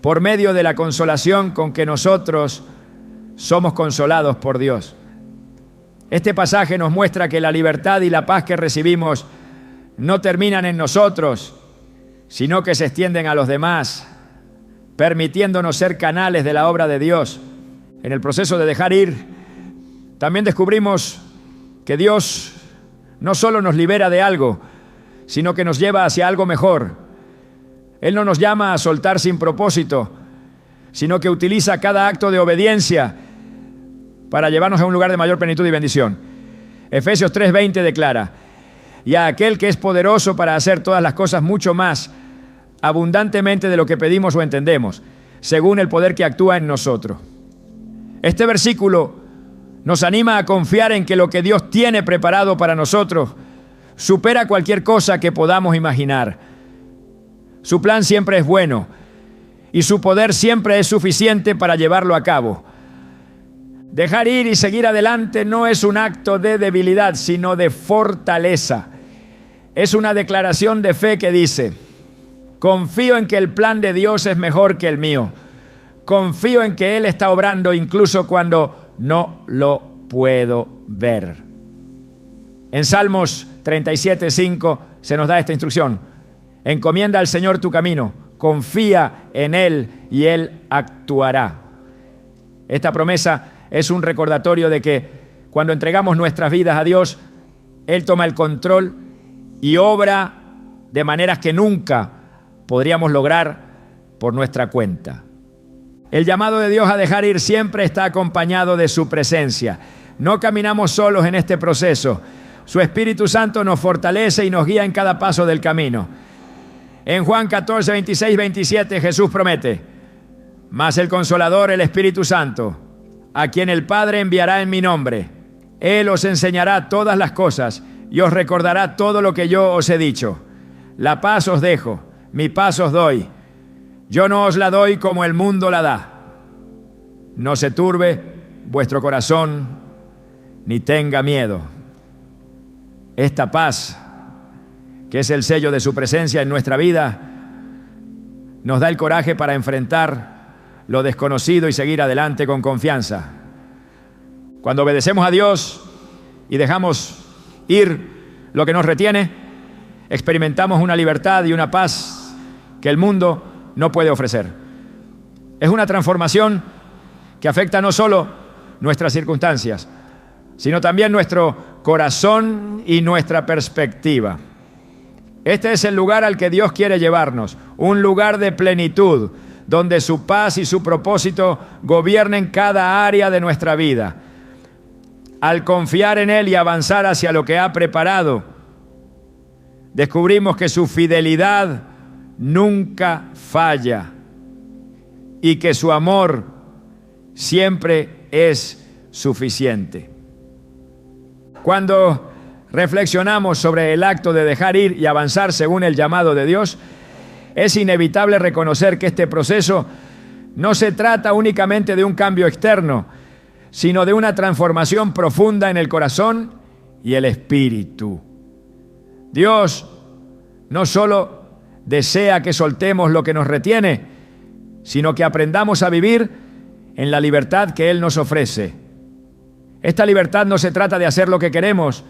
por medio de la consolación con que nosotros somos consolados por Dios. Este pasaje nos muestra que la libertad y la paz que recibimos no terminan en nosotros, sino que se extienden a los demás, permitiéndonos ser canales de la obra de Dios. En el proceso de dejar ir, también descubrimos que Dios no solo nos libera de algo, sino que nos lleva hacia algo mejor. Él no nos llama a soltar sin propósito, sino que utiliza cada acto de obediencia para llevarnos a un lugar de mayor plenitud y bendición. Efesios 3:20 declara: y a aquel que es poderoso para hacer todas las cosas mucho más abundantemente de lo que pedimos o entendemos, según el poder que actúa en nosotros. Este versículo nos anima a confiar en que lo que Dios tiene preparado para nosotros supera cualquier cosa que podamos imaginar. Su plan siempre es bueno y su poder siempre es suficiente para llevarlo a cabo. Dejar ir y seguir adelante no es un acto de debilidad, sino de fortaleza. Es una declaración de fe que dice: confío en que el plan de Dios es mejor que el mío. Confío en que Él está obrando incluso cuando no lo puedo ver. En Salmos 37:5 se nos da esta instrucción: encomienda al Señor tu camino, confía en Él y Él actuará. Esta promesa es un recordatorio de que cuando entregamos nuestras vidas a Dios, Él toma el control y obra de maneras que nunca podríamos lograr por nuestra cuenta. El llamado de Dios a dejar ir siempre está acompañado de su presencia. No caminamos solos en este proceso. Su Espíritu Santo nos fortalece y nos guía en cada paso del camino. En Juan 14, 26, 27 Jesús promete: mas el Consolador, el Espíritu Santo, a quien el Padre enviará en mi nombre, Él os enseñará todas las cosas y os recordará todo lo que yo os he dicho. La paz os dejo, mi paz os doy. Yo no os la doy como el mundo la da. No se turbe vuestro corazón ni tenga miedo. Esta paz, que es el sello de su presencia en nuestra vida, nos da el coraje para enfrentar lo desconocido y seguir adelante con confianza. Cuando obedecemos a Dios y dejamos ir lo que nos retiene, experimentamos una libertad y una paz que el mundo no puede ofrecer. Es una transformación que afecta no solo nuestras circunstancias, sino también nuestro corazón y nuestra perspectiva. Este es el lugar al que Dios quiere llevarnos, un lugar de plenitud, donde su paz y su propósito gobiernen cada área de nuestra vida. Al confiar en Él y avanzar hacia lo que ha preparado, descubrimos que su fidelidad nunca falla y que su amor siempre es suficiente. Cuando reflexionamos sobre el acto de dejar ir y avanzar según el llamado de Dios, es inevitable reconocer que este proceso no se trata únicamente de un cambio externo, sino de una transformación profunda en el corazón y el espíritu. Dios no solo desea que soltemos lo que nos retiene, sino que aprendamos a vivir en la libertad que Él nos ofrece. Esta libertad no se trata de hacer lo que queremos,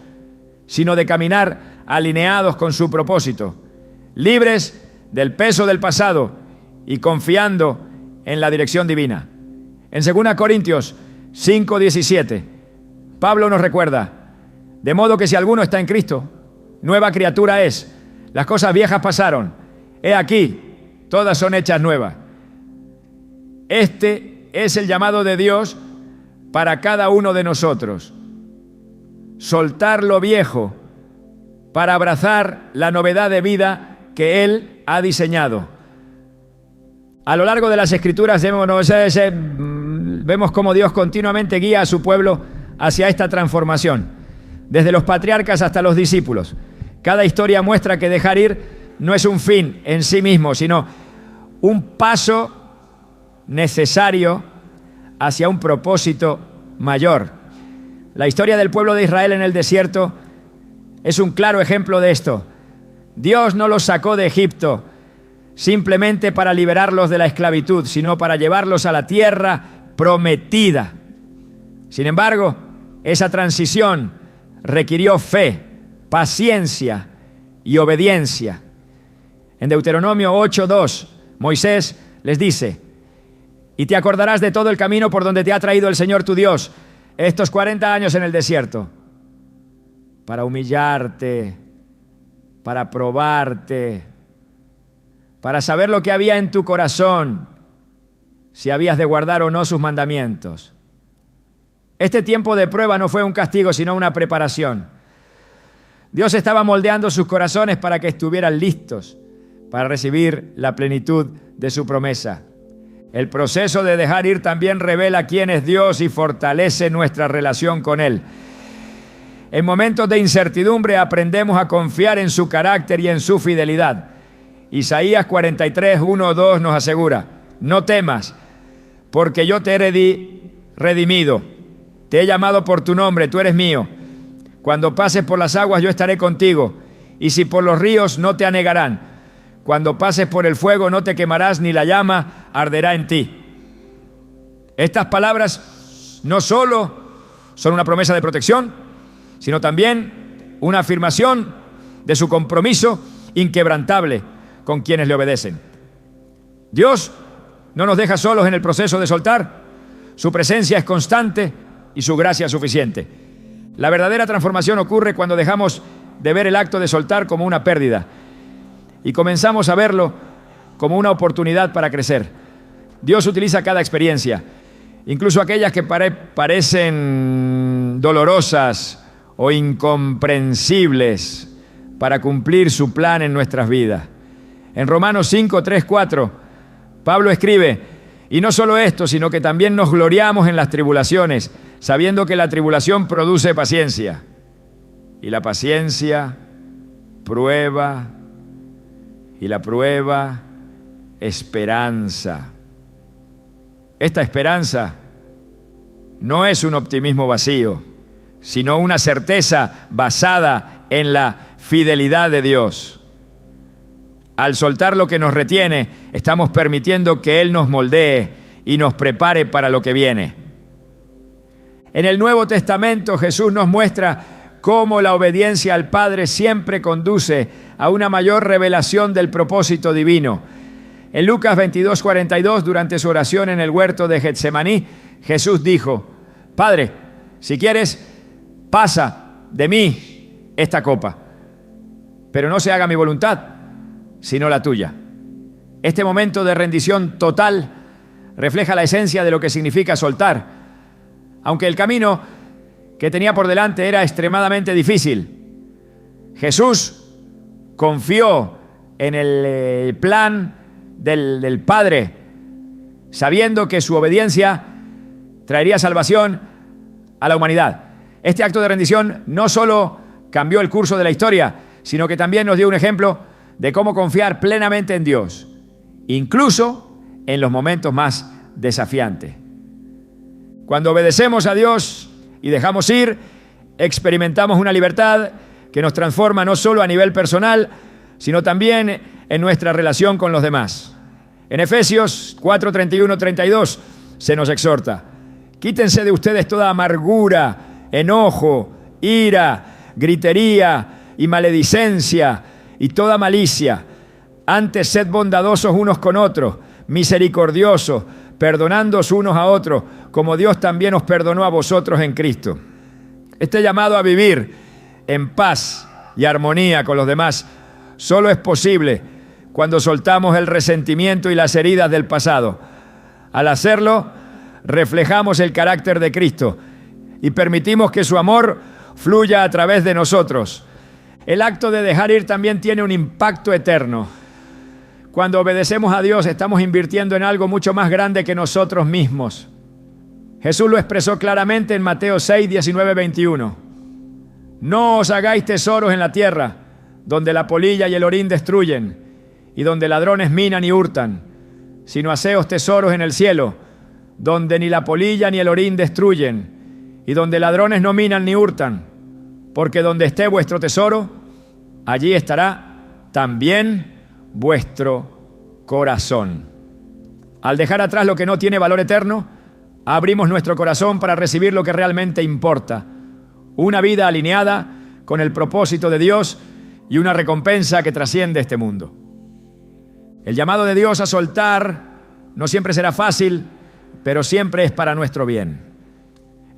sino de caminar alineados con su propósito, libres del peso del pasado y confiando en la dirección divina. En 2 Corintios 5:17, Pablo nos recuerda: de modo que si alguno está en Cristo, nueva criatura es. Las cosas viejas pasaron, he aquí, todas son hechas nuevas. Este es el llamado de Dios para cada uno de nosotros. Soltar lo viejo para abrazar la novedad de vida que Él ha diseñado. A lo largo de las Escrituras vemos cómo Dios continuamente guía a su pueblo hacia esta transformación, desde los patriarcas hasta los discípulos. Cada historia muestra que dejar ir no es un fin en sí mismo, sino un paso necesario hacia un propósito mayor. La historia del pueblo de Israel en el desierto es un claro ejemplo de esto. Dios no los sacó de Egipto simplemente para liberarlos de la esclavitud, sino para llevarlos a la tierra prometida. Sin embargo, esa transición requirió fe, paciencia y obediencia. En Deuteronomio 8:2, Moisés les dice: y te acordarás de todo el camino por donde te ha traído el Señor tu Dios estos 40 años en el desierto, para humillarte, para probarte, para saber lo que había en tu corazón, si habías de guardar o no sus mandamientos. Este tiempo de prueba no fue un castigo, sino una preparación. Dios estaba moldeando sus corazones para que estuvieran listos para recibir la plenitud de su promesa. El proceso de dejar ir también revela quién es Dios y fortalece nuestra relación con Él. En momentos de incertidumbre aprendemos a confiar en su carácter y en su fidelidad. Isaías 43:1-2 nos asegura: no temas, porque yo te he redimido. Te he llamado por tu nombre, tú eres mío. Cuando pases por las aguas, yo estaré contigo. Y si por los ríos, no te anegarán. Cuando pases por el fuego, no te quemarás, ni la llama arderá en ti. Estas palabras no solo son una promesa de protección, sino también una afirmación de su compromiso inquebrantable con quienes le obedecen. Dios no nos deja solos en el proceso de soltar. Su presencia es constante y su gracia es suficiente. La verdadera transformación ocurre cuando dejamos de ver el acto de soltar como una pérdida y comenzamos a verlo como una oportunidad para crecer. Dios utiliza cada experiencia, incluso aquellas que parecen dolorosas o incomprensibles, para cumplir su plan en nuestras vidas. En Romanos 5:3-4, Pablo escribe: y no solo esto, sino que también nos gloriamos en las tribulaciones, sabiendo que la tribulación produce paciencia, y la paciencia prueba, y la prueba esperanza. Esta esperanza no es un optimismo vacío, sino una certeza basada en la fidelidad de Dios. Al soltar lo que nos retiene, estamos permitiendo que Él nos moldee y nos prepare para lo que viene. En el Nuevo Testamento, Jesús nos muestra cómo la obediencia al Padre siempre conduce a una mayor revelación del propósito divino. En Lucas 22:42, durante su oración en el huerto de Getsemaní, Jesús dijo: Padre, si quieres, pasa de mí esta copa, pero no se haga mi voluntad, sino la tuya. Este momento de rendición total refleja la esencia de lo que significa soltar. Aunque el camino que tenía por delante era extremadamente difícil, Jesús confió en el plan del Padre, sabiendo que su obediencia traería salvación a la humanidad. Este acto de rendición no solo cambió el curso de la historia, sino que también nos dio un ejemplo de cómo confiar plenamente en Dios, incluso en los momentos más desafiantes. Cuando obedecemos a Dios y dejamos ir, experimentamos una libertad que nos transforma no solo a nivel personal, sino también en nuestra relación con los demás. En Efesios 4:31-32 se nos exhorta: quítense de ustedes toda amargura, enojo, ira, gritería y maledicencia y toda malicia. Antes sed bondadosos unos con otros, misericordiosos, perdonándoos unos a otros, como Dios también os perdonó a vosotros en Cristo. Este llamado a vivir en paz y armonía con los demás solo es posible cuando soltamos el resentimiento y las heridas del pasado. Al hacerlo, reflejamos el carácter de Cristo y permitimos que su amor fluya a través de nosotros. El acto de dejar ir también tiene un impacto eterno. Cuando obedecemos a Dios, estamos invirtiendo en algo mucho más grande que nosotros mismos. Jesús lo expresó claramente en Mateo 6, 19, 21. No os hagáis tesoros en la tierra, donde la polilla y el orín destruyen, y donde ladrones minan y hurtan, sino haceos tesoros en el cielo, donde ni la polilla ni el orín destruyen, y donde ladrones no minan ni hurtan, porque donde esté vuestro tesoro, allí estará también vuestro corazón. Al dejar atrás lo que no tiene valor eterno, abrimos nuestro corazón para recibir lo que realmente importa: una vida alineada con el propósito de Dios y una recompensa que trasciende este mundo. El llamado de Dios a soltar no siempre será fácil, pero siempre es para nuestro bien.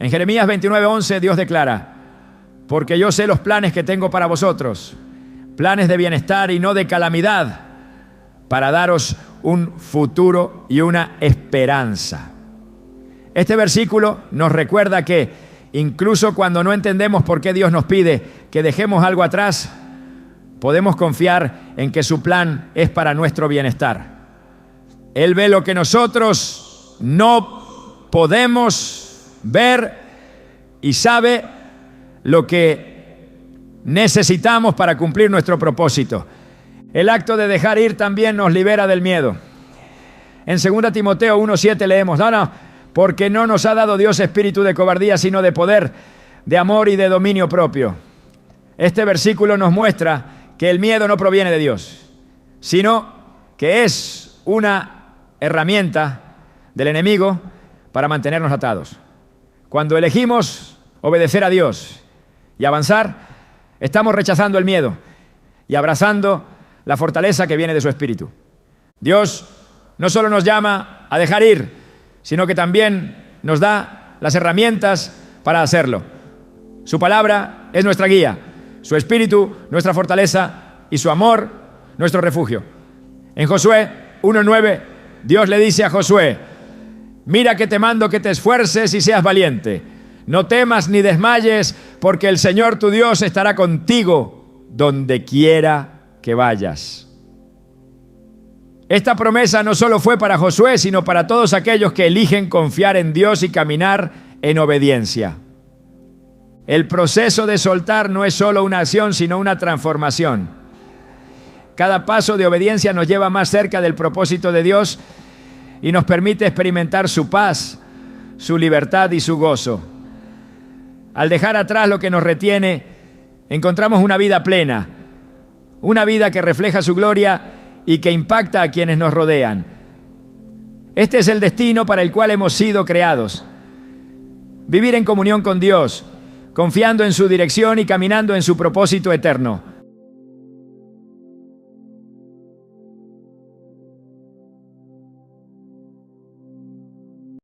En Jeremías 29:11 Dios declara: porque yo sé los planes que tengo para vosotros, planes de bienestar y no de calamidad, para daros un futuro y una esperanza. Este versículo nos recuerda que incluso cuando no entendemos por qué Dios nos pide que dejemos algo atrás, podemos confiar en que su plan es para nuestro bienestar. Él ve lo que nosotros no podemos ver y sabe lo que necesitamos para cumplir nuestro propósito. El acto de dejar ir también nos libera del miedo. En 2 Timoteo 1:7 leemos: porque no nos ha dado Dios espíritu de cobardía, sino de poder, de amor y de dominio propio. Este versículo nos muestra que el miedo no proviene de Dios, sino que es una herramienta del enemigo para mantenernos atados. Cuando elegimos obedecer a Dios y avanzar, estamos rechazando el miedo y abrazando la fortaleza que viene de su espíritu. Dios no solo nos llama a dejar ir, sino que también nos da las herramientas para hacerlo. Su palabra es nuestra guía, su espíritu nuestra fortaleza y su amor nuestro refugio. En Josué 1:9 Dios le dice a Josué: mira que te mando que te esfuerces y seas valiente. No temas ni desmayes, porque el Señor tu Dios estará contigo donde quiera que vayas. Esta promesa no solo fue para Josué, sino para todos aquellos que eligen confiar en Dios y caminar en obediencia. El proceso de soltar no es solo una acción, sino una transformación. Cada paso de obediencia nos lleva más cerca del propósito de Dios y nos permite experimentar su paz, su libertad y su gozo. Al dejar atrás lo que nos retiene, encontramos una vida plena, una vida que refleja su gloria y que impacta a quienes nos rodean. Este es el destino para el cual hemos sido creados. Vivir en comunión con Dios, confiando en su dirección y caminando en su propósito eterno.